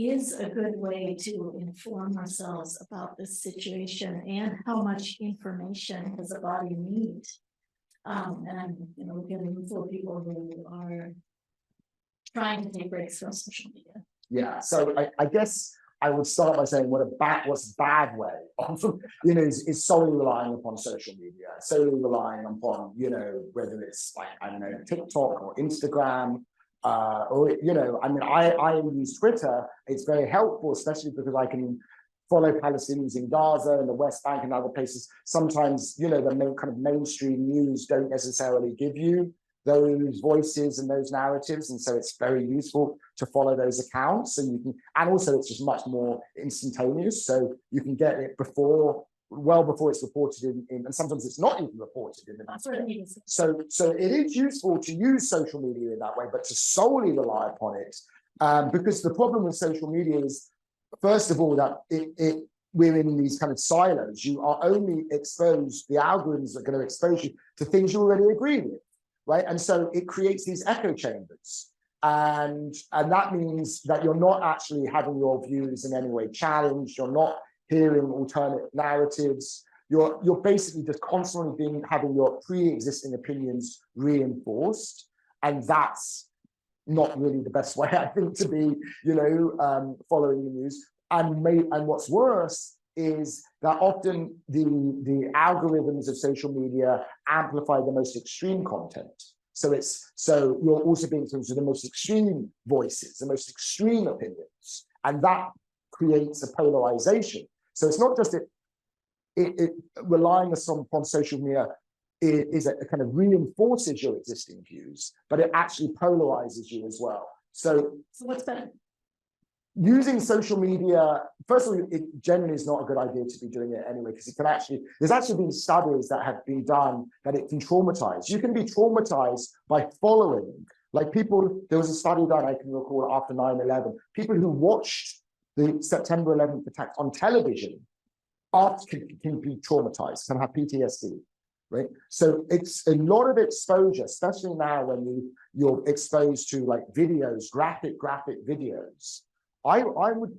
is a good way to inform ourselves about this situation and how much information does a body need. And, you know, we're getting full of people who are trying to take breaks from social media. Yeah, so I guess I would start by saying what's a bad way of, you know, is solely relying upon social media, solely relying upon, you know, whether it's like, I don't know, TikTok or Instagram, or, you know, I mean, I use Twitter. It's very helpful, especially because I can follow Palestinians in Gaza and the West Bank and other places. Sometimes, you know, the kind of mainstream news don't necessarily give you those voices and those narratives, and so it's very useful to follow those accounts. So you can, and also it's just much more instantaneous, so you can get it well before it's reported in and sometimes it's not even reported in the news. So it is useful to use social media in that way, but to solely rely upon it, because the problem with social media is, first of all, that we're in these kind of silos. You are only exposed, the algorithms are going to expose you to things you already agree with. Right, and so it creates these echo chambers, and that means that you're not actually having your views in any way challenged. You're not hearing alternate narratives. You're basically just constantly having your pre-existing opinions reinforced, and that's not really the best way, I think, to be, you know, following the news. And what's worse is that often the algorithms of social media amplify the most extreme content. So you're also being exposed to the most extreme voices, the most extreme opinions, and that creates a polarization. So it's not just it relying upon social media is a kind of reinforces your existing views, but it actually polarizes you as well. So what's better? Using social media, first of all, it generally is not a good idea to be doing it anyway, because it can actually, there's actually been studies that have been done that it can traumatize. You can be traumatized by following, like people, there was a study done, I can recall, after 9/11, people who watched the September 11th attacks on television can be traumatized, can have PTSD, right? So it's a lot of exposure, especially now when you're exposed to like videos, graphic videos. I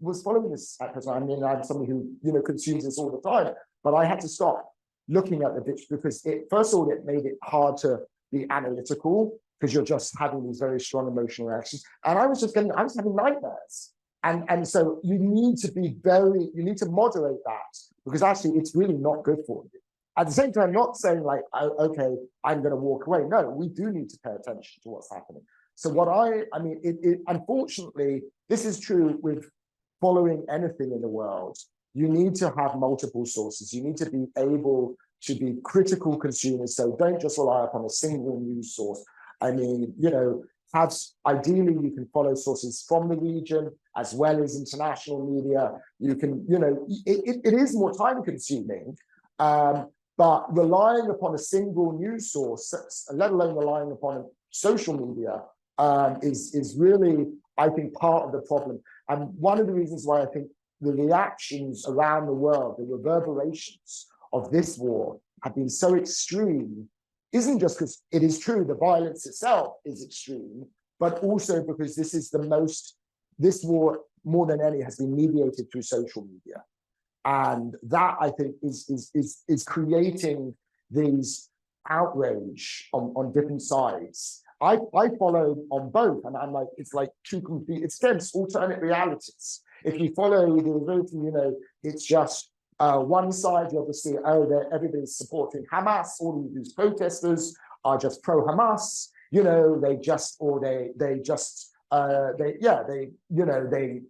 was following this at the time. I mean, I'm somebody who, you know, consumes this all the time, but I had to stop looking at the ditch because first of all, it made it hard to be analytical because you're just having these very strong emotional reactions. And I was having nightmares. And so you need to moderate that because actually it's really not good for you. At the same time, not saying like, oh, okay, I'm going to walk away. No, we do need to pay attention to what's happening. So I mean, unfortunately, this is true with following anything in the world. You need to have multiple sources. You need to be able to be critical consumers. So don't just rely upon a single news source. I mean, you know, ideally you can follow sources from the region as well as international media. You can, you know, it is more time consuming, but relying upon a single news source, let alone relying upon social media, is really, I think, part of the problem. And one of the reasons why I think the reactions around the world, the reverberations of this war have been so extreme, isn't just because it is true, the violence itself is extreme, but also because this war, more than any, has been mediated through social media. And that, I think, is creating these outrage on different sides. I follow on both, and I'm like, it's like it's against alternate realities. If you follow the you know, it's just one side, you obviously, everybody's supporting Hamas, all of these protesters are just pro-Hamas, you know, they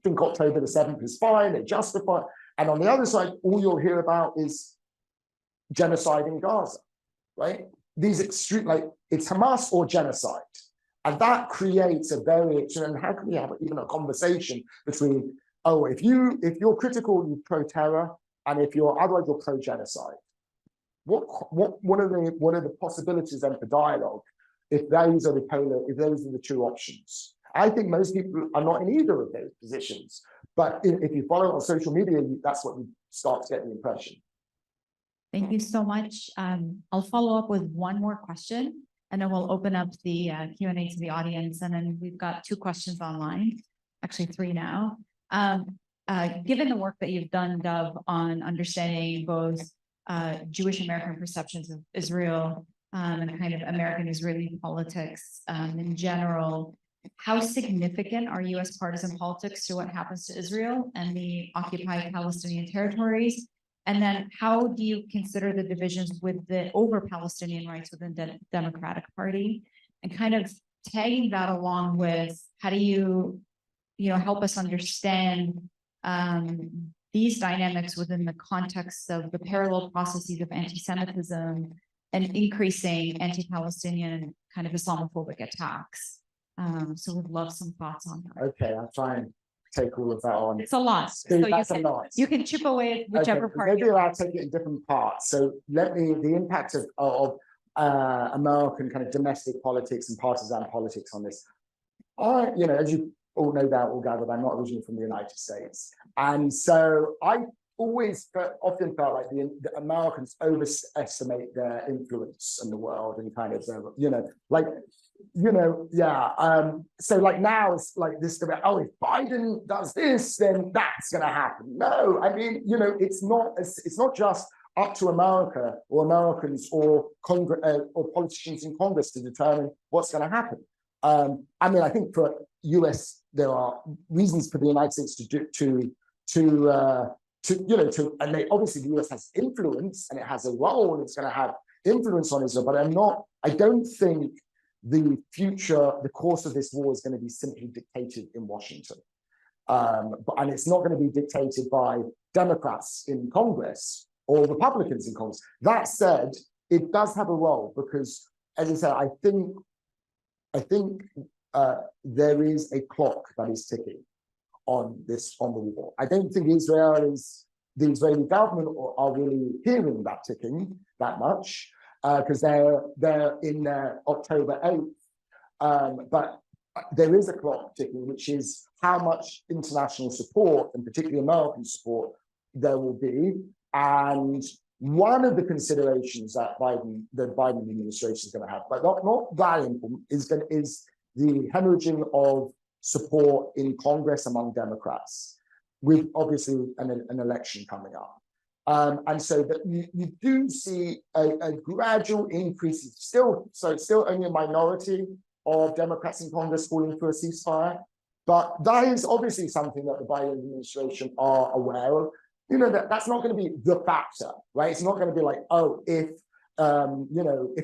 think October the 7th is fine, they justify. And on the other side, all you'll hear about is genocide in Gaza, right? These extreme, like it's Hamas or genocide. And that creates a very, and how can we have even a conversation between, oh, if you're critical, you're pro-terror, and if you're otherwise you're pro-genocide. What are the possibilities then for dialogue if those are the two options? I think most people are not in either of those positions. But if you follow on social media, that's what you start to get the impression. Thank you so much. I'll follow up with one more question, and then we'll open up the Q&A to the audience. And then we've got 2 questions online, actually 3 now. Given the work that you've done, Dov, on understanding both Jewish American perceptions of Israel and kind of American-Israeli politics in general, how significant are U.S. partisan politics to what happens to Israel and the occupied Palestinian territories? And then how do you consider the divisions over Palestinian rights within the Democratic Party? And kind of tagging that along with how do you help us understand these dynamics within the context of the parallel processes of anti-Semitism and increasing anti-Palestinian kind of Islamophobic attacks. So we'd love some thoughts on that. Okay, I'll try and take all of that on. It's a lot. So So that's a lot. you can chip away at whichever Okay, part. maybe I'll take it in different parts. So the impact of American kind of domestic politics and partisan politics on this. As you all no doubt will gather, I'm not originally from the United States. And so I often felt like the Americans overestimate their influence in the world and kind of, so like now it's like this debate, oh, if Biden does this, then that's going to happen. No, I mean, it's not just up to America or Americans or politicians in Congress to determine what's going to happen. I mean, I think for US, there are reasons for the United States and obviously the US has influence and it has a role and it's going to have influence on Israel, but I don't think the course of this war is going to be simply dictated in Washington. And it's not going to be dictated by Democrats in Congress or Republicans in Congress. That said, it does have a role because, as I said, I think there is a clock that is ticking on the war. I don't think the Israeli government are really hearing that ticking that much because they're in October 8th. But there is a clock ticking, which is how much international support and particularly American support there will be. And one of the considerations that the Biden administration is going to have, but not that important, is the hemorrhaging of support in Congress among Democrats, with obviously an election coming up. And so that you do see a gradual increase. It's still only a minority of Democrats in Congress calling for a ceasefire, but that is obviously something that the Biden administration are aware of. That's not going to be the factor, right? It's not going to be like, oh, if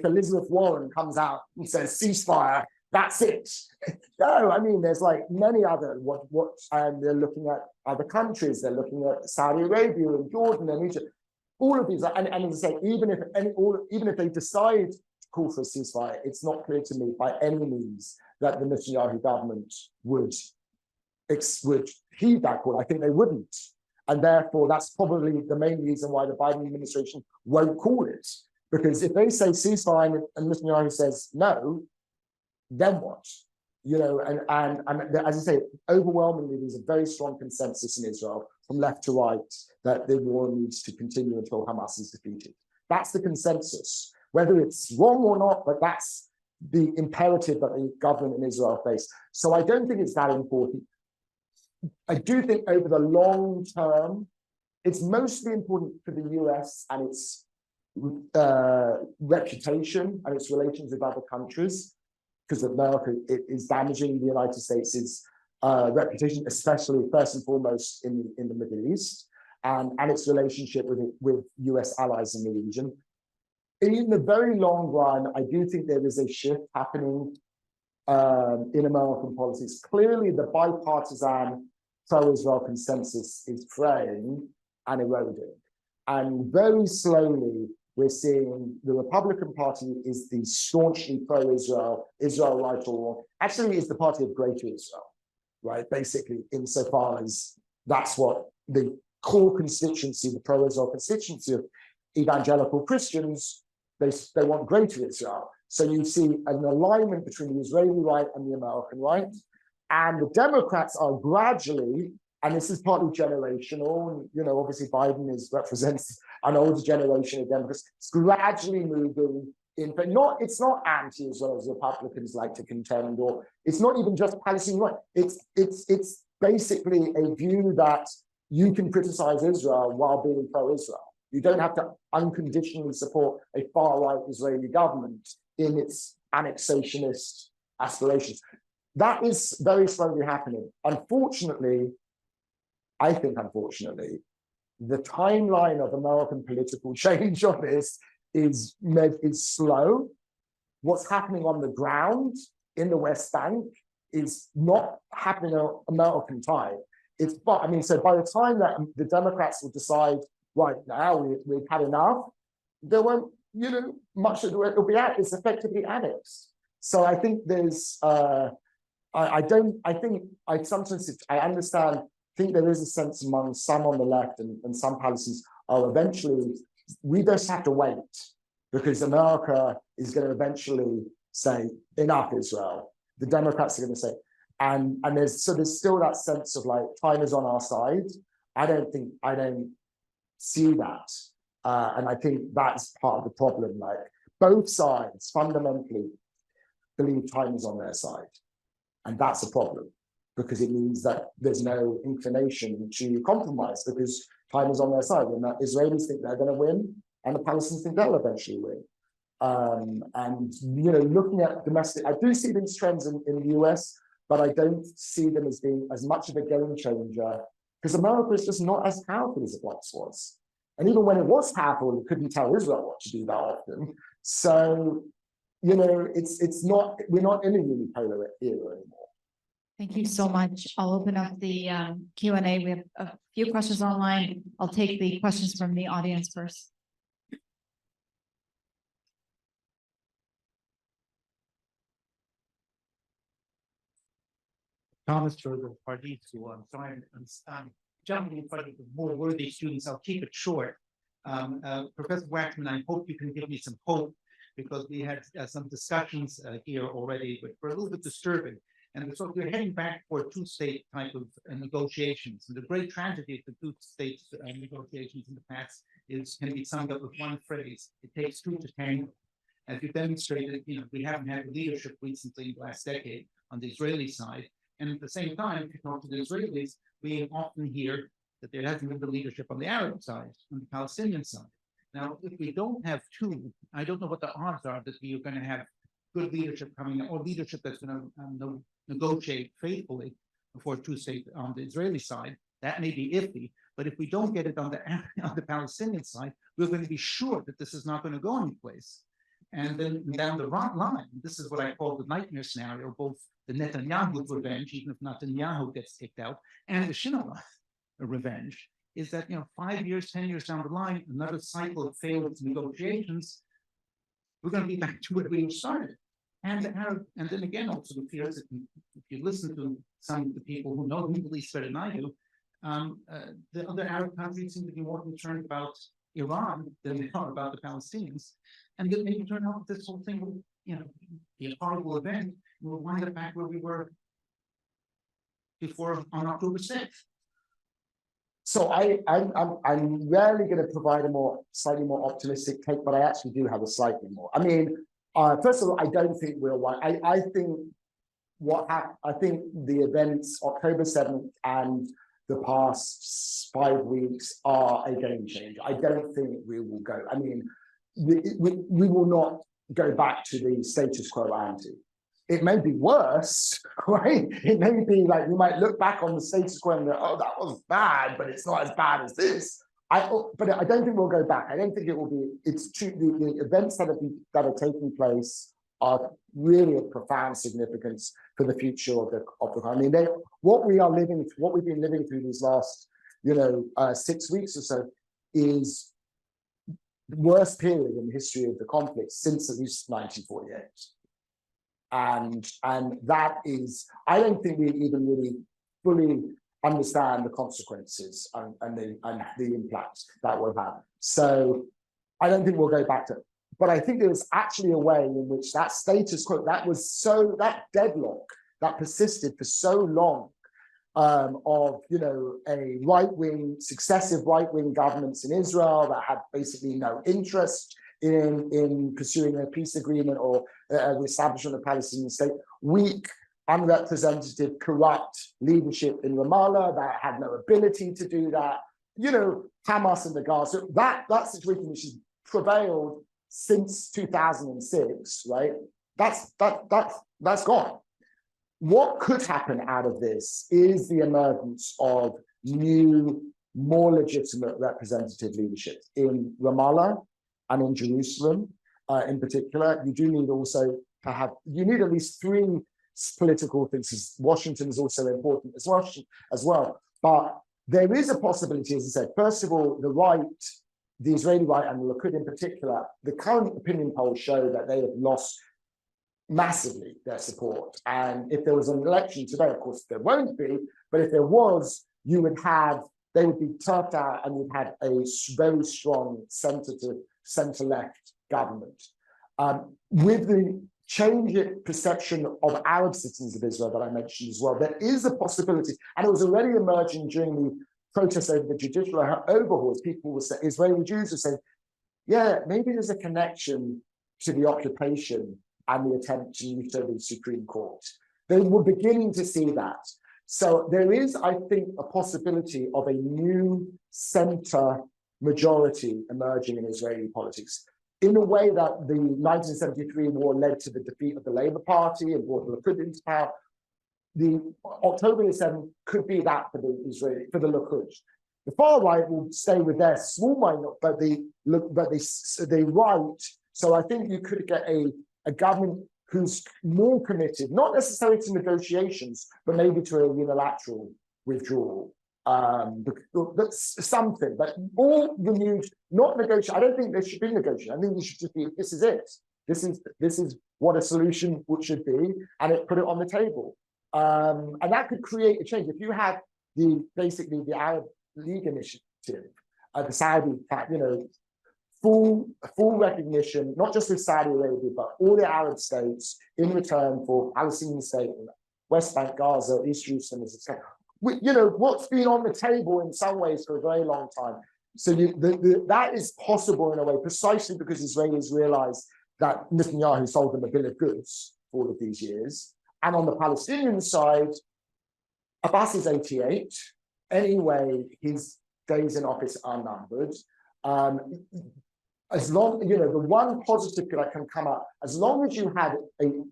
Elizabeth Warren comes out and says ceasefire, that's it. No, I mean, there's like many other they're looking at other countries. They're looking at Saudi Arabia and Jordan and Egypt. All of these, and as I say, even if they decide to call for a ceasefire, it's not clear to me by any means that the Netanyahu government would heed that call. I think they wouldn't. And therefore, that's probably the main reason why the Biden administration won't call it. Because if they say ceasefire and Netanyahu says no, then what? And as I say, overwhelmingly, there's a very strong consensus in Israel from left to right that the war needs to continue until Hamas is defeated. That's the consensus. Whether it's wrong or not, but that's the imperative that the government in Israel face. So I don't think it's that important. I do think over the long term, it's mostly important for the US and its reputation and its relations with other countries, because America is damaging the United States' reputation, especially first and foremost in the Middle East, and its relationship with US allies in the region. In the very long run, I do think there is a shift happening in American politics. Clearly, the bipartisan pro-Israel consensus is fraying and eroding. And very slowly, we're seeing the Republican Party is the staunchly pro-Israel, Israel right or wrong, actually is the party of Greater Israel, right? Basically, insofar as that's what the core constituency, the pro-Israel constituency of evangelical Christians, they want Greater Israel. So you see an alignment between the Israeli right and the American right. And the Democrats are gradually, and this is partly generational, obviously Biden represents an older generation of Democrats, it's gradually moving in, but it's not anti-Israel as Republicans like to contend, or it's not even just Palestinian right. It's basically a view that you can criticize Israel while being pro-Israel. You don't have to unconditionally support a far-right Israeli government in its annexationist aspirations. That is very slowly happening. Unfortunately, I think unfortunately, the timeline of American political change on this is slow. What's happening on the ground in the West Bank is not happening at American time. So by the time that the Democrats will decide, right now we've had enough, there won't, much of it will be it's effectively annexed. So I think there's, I think there is a sense among some on the left and some Palestinians, eventually, we just have to wait because America is going to eventually say, enough, Israel. The Democrats are going to say, and there's still that sense of like, time is on our side. I don't see that. And I think that's part of the problem. Like both sides fundamentally believe time is on their side. And that's a problem because it means that there's no inclination to compromise because time is on their side. And the Israelis think they're going to win and the Palestinians think they'll eventually win. Looking at domestic, I do see these trends in the US, but I don't see them as being as much of a game changer because America is just not as powerful as it once was. And even when it was powerful, it couldn't tell Israel what to do that often. So, it's not, we're not in a unipolar era anymore. Thank you so much. I'll open up the Q&A. We have a few questions online. I'll take the questions from the audience first. Thomas for the Pardee School. I'm sorry, I'm jumping in front of the more worthy students. I'll keep it short. Professor Waxman, I hope you can give me some hope because we had some discussions here already, but were a little bit disturbing. And so we're heading back for a two-state type of negotiations. And the great tragedy of the two-state negotiations in the past can be summed up with one phrase: it takes two to tango. As you demonstrated, we haven't had leadership recently in the last decade on the Israeli side. And at the same time, if you talk to the Israelis, we often hear that there hasn't been the leadership on the Arab side, on the Palestinian side. Now, if we don't have two, I don't know what the odds are that we are going to have good leadership coming, or leadership that's going to negotiate faithfully for two-state on the Israeli side. That may be iffy, but if we don't get it on the Palestinian side, we're going to be sure that this is not going to go anyplace. And then down the line, this is what I call the nightmare scenario, both the Netanyahu revenge, even if Netanyahu gets kicked out, and the Shinawatra revenge, is that 5 years, 10 years down the line, another cycle of failed negotiations, we're going to be back to where we started. And then again, also the fears that if you listen to some of the people who know the Middle East better than I do, the other Arab countries seem to be more concerned about Iran than they are about the Palestinians. And then maybe turn out this whole thing will, be a horrible event. We'll wind up back where we were before on October 6th. So I'm rarely going to provide a slightly more optimistic take, but I actually do have a slightly more. I mean, first of all, I don't think we'll win. I think I think the events October 7th and the past 5 weeks are a game changer. I don't think we will go. I mean, we will not go back to the status quo ante. It may be worse, right? It may be like we might look back on the status quo and go, oh, that was bad, but it's not as bad as this. But I don't think we'll go back. I don't think it will be. It's true. The events that are taking place are really of profound significance for the future of the country. I mean, what we've been living through these last, 6 weeks or so is the worst period in the history of the conflict since at least 1948. And that is, I don't think we even really fully understand the consequences and the impacts that will have. So I don't think we'll go back to it. But I think there was actually a way in which that status quo, that deadlock that persisted for so long of, a successive right-wing governments in Israel that had basically no interest in pursuing a peace agreement or the establishment of a Palestinian state, weak unrepresentative, corrupt leadership in Ramallah that had no ability to do that. You know, Hamas and the Gaza, that situation which has prevailed since 2006, right? That's gone. What could happen out of this is the emergence of new, more legitimate representative leadership in Ramallah and in Jerusalem, in particular. You do need also to have, you need at least 3 political things. Washington is also important as well. But there is a possibility, as I said, first of all, the right, the Israeli right and the Likud in particular, the current opinion polls show that they have lost massively their support. And if there was an election today, of course there won't be, but if there was, you would have, they would be turfed out and you'd have a very strong centre-left government. With the change in perception of Arab citizens of Israel that I mentioned as well, there is a possibility, and it was already emerging during the protests over the judicial overhauls. People were saying, Israeli Jews were saying, yeah, maybe there's a connection to the occupation and the attempt to use the Supreme Court. They were beginning to see that. So there is, I think, a possibility of a new center majority emerging in Israeli politics, in a way that the 1973 war led to the defeat of the Labour Party and brought the Likud into power. The October 7 could be that for the Likud. The far right will stay with their small minority, but they right. So I think you could get a government who's more committed, not necessarily to negotiations, but maybe to a unilateral withdrawal. That's something, but all the news, not negotiation. I don't think there should be negotiation. I think there should just be, this is it. This is what a solution should be, and put it on the table. And that could create a change. If you have basically the Arab League initiative, the Saudi, full recognition, not just with Saudi Arabia, but all the Arab states in return for Palestinian state, West Bank, Gaza, East Jerusalem, etc. What's been on the table in some ways for a very long time. So that is possible in a way, precisely because Israelis realized that Netanyahu sold them a bill of goods for all of these years. And on the Palestinian side, Abbas is 88. Anyway, his days in office are numbered. As long, the one positive that can come up, as long as you had a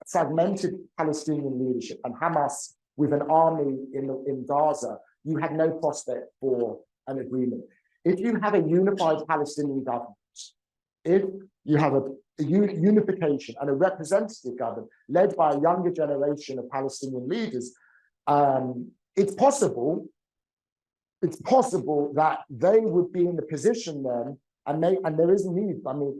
fragmented Palestinian leadership and Hamas with an army in Gaza, you had no prospect for an agreement. If you have a unified Palestinian government, if you have a unification and a representative government led by a younger generation of Palestinian leaders, it's possible that they would be in the position then, and there is a need. I mean,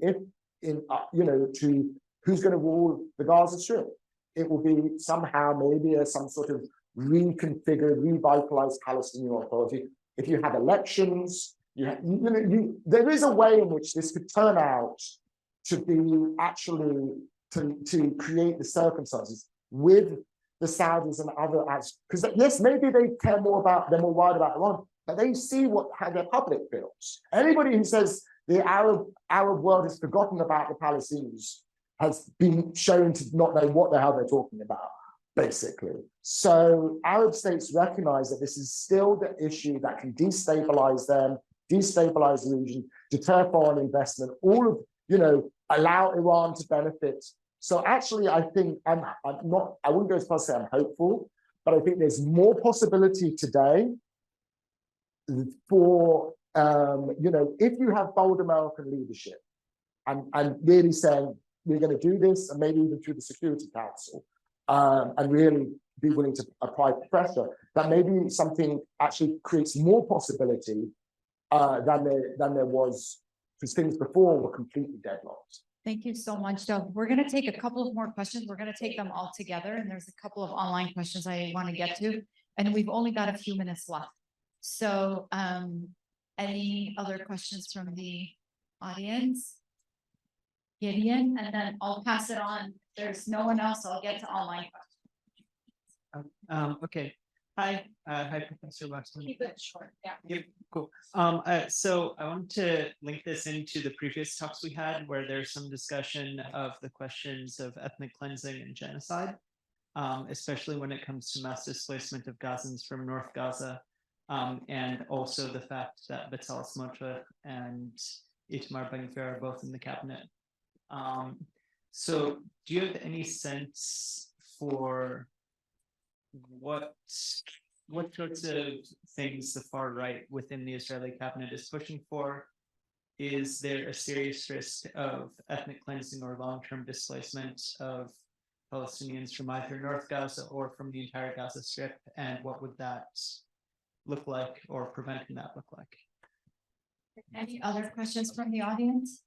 who's going to rule the Gaza Strip? It will be somehow maybe some sort of reconfigured, revitalized Palestinian authority. If you have elections, there is a way in which this could turn out to be actually to create the circumstances with the Saudis and other, because yes, maybe they care more about, they're more worried about Iran, but they see how their public feels. Anybody who says the Arab world has forgotten about the Palestinians has been shown to not know what the hell they're talking about, basically. So Arab states recognize that this is still the issue that can destabilize them, destabilize the region, deter foreign investment, all of, allow Iran to benefit. So actually, I think I wouldn't go as far as to say I'm hopeful, but I think there's more possibility today for, if you have bold American leadership and really saying, we're going to do this, and maybe even through the Security Council, and really be willing to apply pressure, that maybe something actually creates more possibility than there was, because things before were completely deadlocked. Thank you so much, Dov. We're going to take a couple of more questions. We're going to take them all together, and there's a couple of online questions I want to get to, and we've only got a few minutes left. So, any other questions from the audience? Gideon, and then I'll pass it on. If there's no one else, I'll get to online questions. Okay. Hi, Professor Waxman. Keep it short. Yeah. Yep, cool. So I want to link this into the previous talks we had, where there's some discussion of the questions of ethnic cleansing and genocide. especially when it comes to mass displacement of Gazans from North Gaza, and also the fact that Bezalel Smotrich and Itamar Ben-Gvir are both in the cabinet. So do you have any sense for what sorts of things the far right within the Israeli cabinet is pushing for? Is there a serious risk of ethnic cleansing or long-term displacement of Palestinians from either North Gaza or from the entire Gaza Strip? And what would that look like, or preventing that look like? Any other questions from the audience?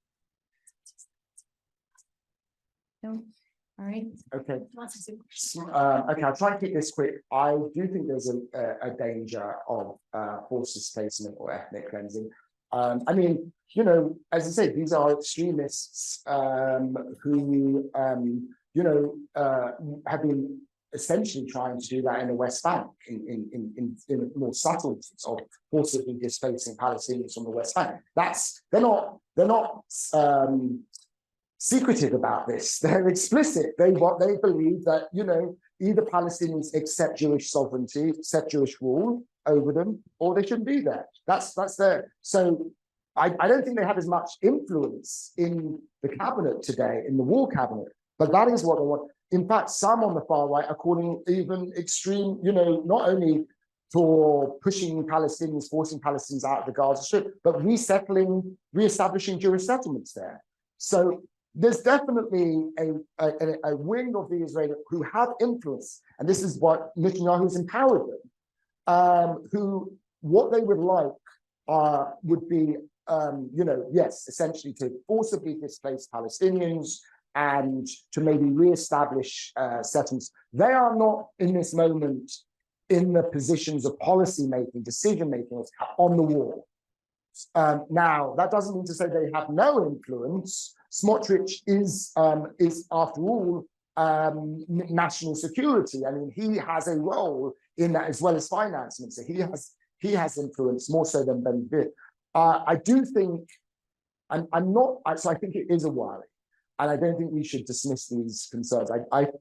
No, all right. Okay. Okay, I'll try and keep this quick. I do think there's a danger of forced displacement or ethnic cleansing. I mean, you know, as I say, these are extremists who, you know, have been essentially trying to do that in the West Bank in more subtle ways of forcibly displacing Palestinians from the West Bank. They're not secretive about this. They're explicit. They believe that, you know, either Palestinians accept Jewish sovereignty, accept Jewish rule over them, or they shouldn't be there. That's their. So I don't think they have as much influence in the cabinet today, in the war cabinet, but that is what they want. In fact, some on the far right are calling even extreme, you know, not only for pushing Palestinians, forcing Palestinians out of the Gaza Strip, but reestablishing Jewish settlements there. So there's definitely a wing of the Israeli who have influence, and this is what Netanyahu's empowered them, who what they would like would be, you know, yes, essentially to forcibly displace Palestinians and to maybe reestablish settlements. They are not in this moment in the positions of policy making, decision making on the war. Now, that doesn't mean to say they have no influence. Smotrich is after all, national security. I mean, he has a role in that as well as finance minister. He has influence more so than Ben-Gvir. I do think, so I think it is a worry. And I don't think we should dismiss these concerns. I've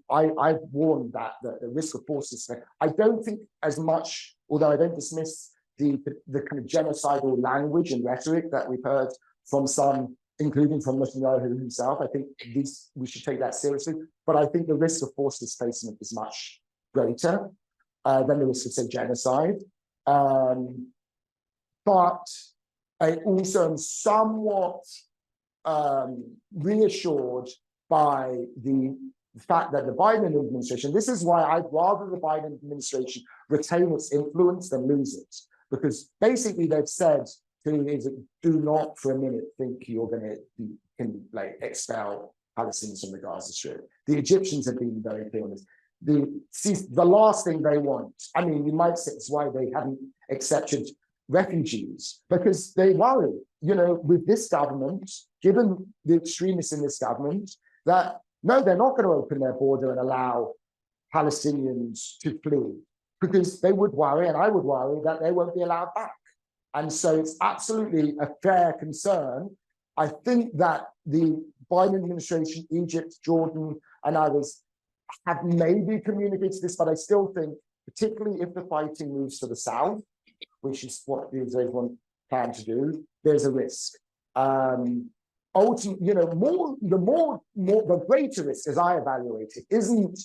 warned that the risk of forced displacement. I don't think as much, although I don't dismiss the kind of genocidal language and rhetoric that we've heard from some, including from Netanyahu himself. I think we should take that seriously. But I think the risk of forced displacement is much greater than the risk of, say, genocide. But I also am somewhat reassured by the fact that the Biden administration, this is why I'd rather the Biden administration retain its influence than lose it. Because basically they've said to Israel, do not for a minute think you're going to expel Palestinians from the Gaza Strip. The Egyptians have been very clear on this. The last thing they want, I mean, you might say it's why they haven't accepted refugees, because they worry, you know, with this government, given the extremists in this government, that no, they're not going to open their border and allow Palestinians to flee, because they would worry, and I would worry, that they won't be allowed back. And so it's absolutely a fair concern. I think that the Biden administration, Egypt, Jordan, and others have maybe communicated this, but I still think, particularly if the fighting moves to the south, which is what the Israelis plan to do, there's a risk. Ultimately, you know, the greater risk, as I evaluate it, isn't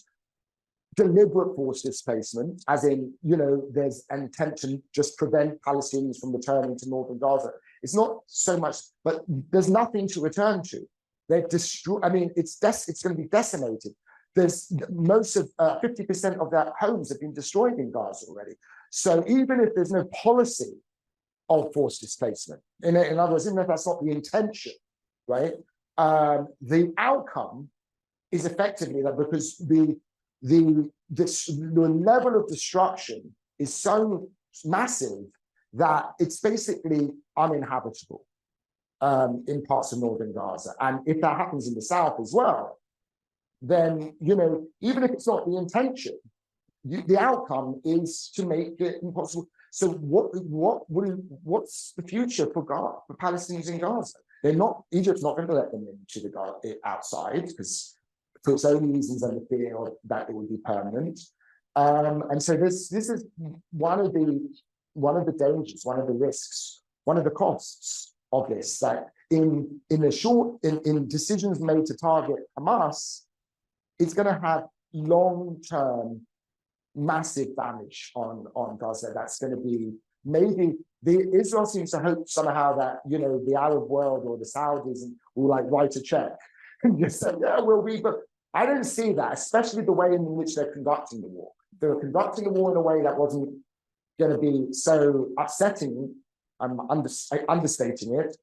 deliberate forced displacement, as in, you know, there's an intent to just prevent Palestinians from returning to northern Gaza. It's not so much, but there's nothing to return to. They've destroyed, I mean, it's going to be decimated. There's most of 50% of their homes have been destroyed in Gaza already. So even if there's no policy of forced displacement, in other words, even if that's not the intention, right? The outcome is effectively that, because the level of destruction is so massive that it's basically uninhabitable in parts of northern Gaza. And if that happens in the south as well, then, you know, even if it's not the intention, the outcome is to make it impossible. So what's the future for Palestinians in Gaza? Egypt's not going to let them into the outside, because for its own reasons and the fear that it would be permanent. And so this is one of the dangers, one of the risks, one of the costs of this, that in decisions made to target Hamas, it's going to have long-term massive damage on Gaza. That's going to be maybe Israel seems to hope somehow that, you know, the Arab world or the Saudis will like write a check and just say, yeah, but I don't see that, especially the way in which they're conducting the war. They were conducting the war in a way that wasn't going to be so upsetting. I'm understating it.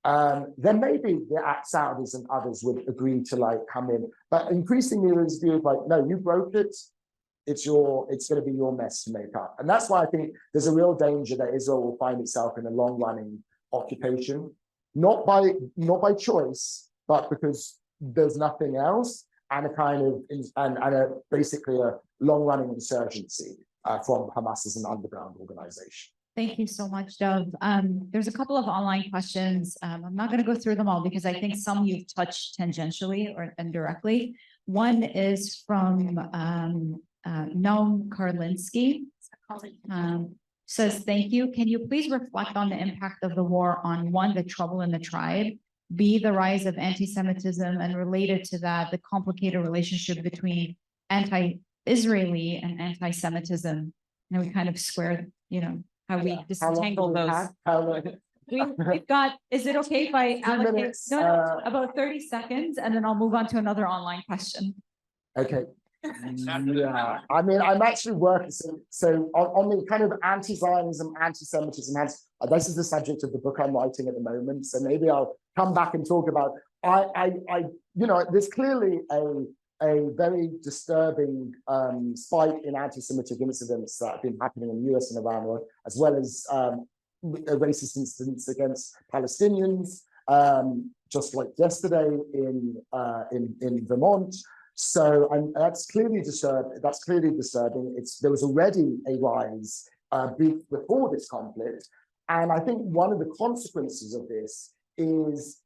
Then maybe the Saudis and others would agree to like come in, but increasingly there's views like, no, you broke it. It's going to be your mess to make up. And that's why I think there's a real danger that Israel will find itself in a long-running occupation, not by choice, but because there's nothing else, and a kind of basically a long-running insurgency from Hamas as an underground organization. Thank you so much, Dov. There's a couple of online questions. I'm not going to go through them all because I think some you've touched tangentially or indirectly. One is from Noam Karlinski. Says, thank you. Can you please reflect on the impact of the war on, one, the trouble in the tribe, B, the rise of anti-Semitism, and related to that, the complicated relationship between anti-Israeli and anti-Semitism? And we kind of squared, you know, how we disentangle those. We've got, is it okay if I allocate? Minutes, No, about 30 seconds, and then I'll move on to another online question. Okay. Yeah, I mean, I'm actually working, so on the kind of anti-Zionism, anti-Semitism, this is the subject of the book I'm writing at the moment, so maybe I'll come back and talk about, you know, there's clearly a very disturbing spike in anti-Semitic incidents that have been happening in the US and around the world, as well as racist incidents against Palestinians, just like yesterday in Vermont. So that's clearly disturbing. There was already a rise before this conflict, and I think one of the consequences of this is,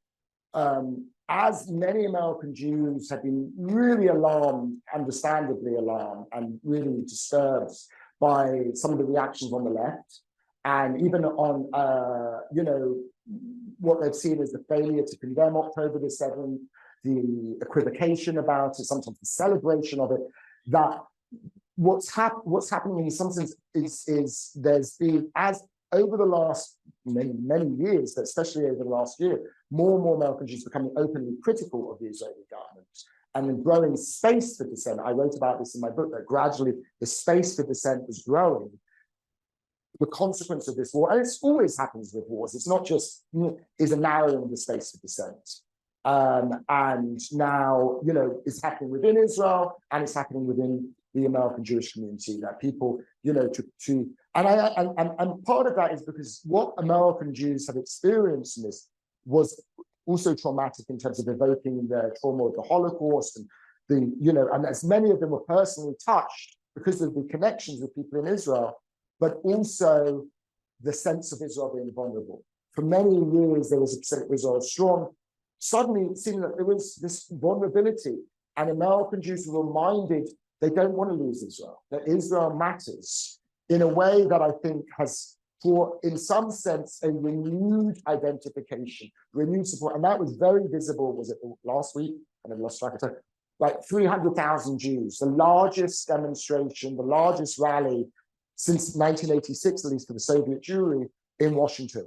as many American Jews have been really alarmed, understandably alarmed, and really disturbed by some of the reactions on the left, and even on, you know, what they've seen as the failure to condemn October the 7th, the equivocation about it, sometimes the celebration of it, that what's happening in some sense is there's been, as over the last many years, but especially over the last year, more and more American Jews becoming openly critical of the Israeli government, and then growing space for dissent. I wrote about this in my book, that gradually the space for dissent was growing. The consequence of this war, and it always happens with wars, it's not just, is a narrowing of the space for dissent. And now, you know, it's happening within Israel, and it's happening within the American Jewish community, that people, you know, and part of that is because what American Jews have experienced in this was also traumatic in terms of evoking the trauma of the Holocaust, and the, you know, and as many of them were personally touched because of the connections with people in Israel, but also the sense of Israel being vulnerable. For many years, there was a sense of Israel strong. Suddenly, it seemed that there was this vulnerability, and American Jews were reminded they don't want to lose Israel, that Israel matters in a way that I think has, for, in some sense, a renewed identification, renewed support. And that was very visible, was it last week? And I've lost track of time. Like 300,000 Jews, the largest demonstration, the largest rally since 1986, at least for the Soviet Jewry, in Washington.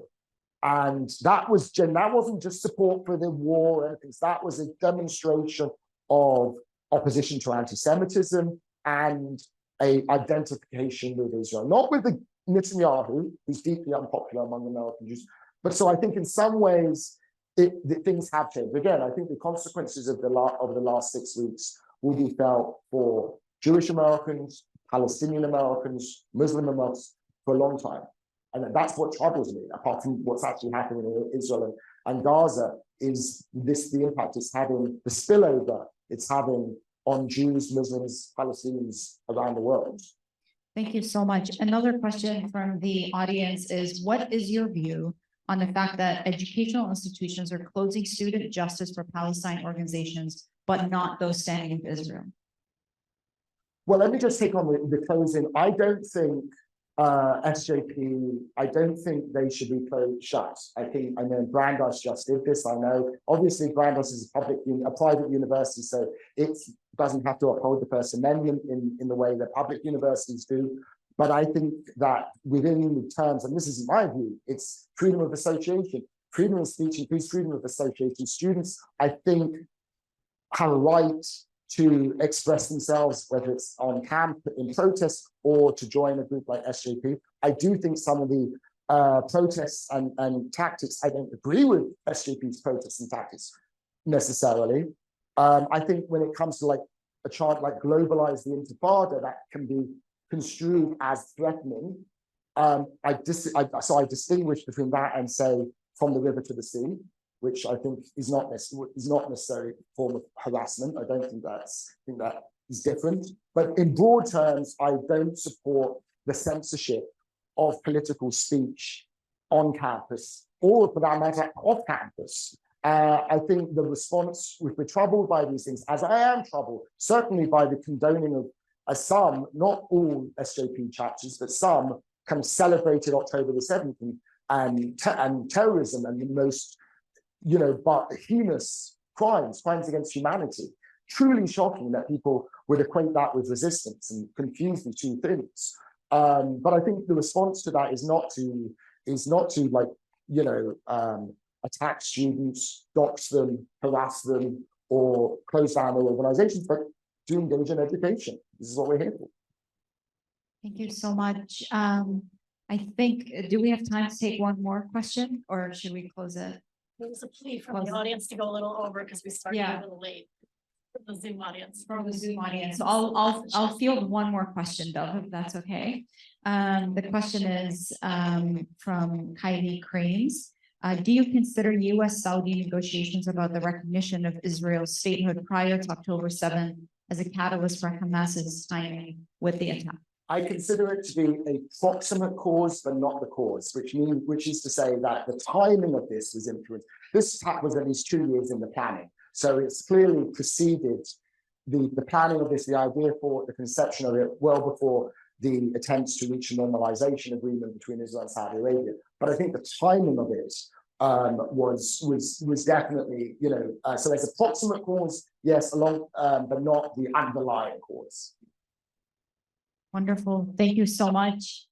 And that wasn't just support for the war or anything. That was a demonstration of opposition to anti-Semitism and a identification with Israel, not with the Netanyahu, who's deeply unpopular among American Jews. But so I think in some ways, things have changed. Again, I think the consequences of the last 6 weeks will be felt for Jewish Americans, Palestinian Americans, Muslim Americans for a long time. And that's what troubles me, apart from what's actually happening in Israel and Gaza, is the impact it's having, the spillover it's having on Jews, Muslims, Palestinians around the world. Thank you so much. Another question from the audience is, what is your view on the fact that educational institutions are closing student justice for Palestine organizations but not those standing with Israel? Well, let me just take on the closing. I don't think SJP, I don't think they should be closed shut. I know Brandeis just did this. I know, obviously, Brandeis is a private university, so it doesn't have to uphold the First Amendment in the way that public universities do. But I think that within the terms, and this is my view, it's freedom of association, freedom of speech includes freedom of association. Students, I think, have a right to express themselves, whether it's on camp in protest or to join a group like SJP. I do think some of the protests and tactics, I don't agree with SJP's protests and tactics necessarily. I think when it comes to like a chant like globalize the intifada, that can be construed as threatening. So I distinguish between that and say from the river to the sea, which I think is not necessarily a form of harassment. I don't think that is different. But in broad terms, I don't support the censorship of political speech on campus, or for that matter, off campus. I think the response, if we're troubled by these things, as I am troubled, certainly by the condoning of some, not all SJP chapters, but some kind of celebrated October the 7th and terrorism and the most, but heinous crimes against humanity. Truly shocking that people would equate that with resistance and confuse the two things. But I think the response to that is not to attack students, dox them, harass them, or close down their organizations, but to engage in education. This is what we're here for. Thank you so much. I think, do we have time to take one more question, or should we close it? There was a plea from the audience to go a little over because we started a little late. For the Zoom audience. From the Zoom audience. So I'll field one more question, Dov, if that's okay. The question is from Kylie Cranes. Do you consider U.S.-Saudi negotiations about the recognition of Israel's statehood prior to October 7th as a catalyst for Hamas's timing with the attack? I consider it to be a proximate cause, but not the cause, which is to say that the timing of this was influenced. This attack was at least 2 years in the planning. So it's clearly preceded the planning of this, the idea for it, the conception of it, well before the attempts to reach a normalization agreement between Israel and Saudi Arabia. But I think the timing of it was definitely, so there's a proximate cause, yes, but not the underlying cause. Wonderful. Thank you so much.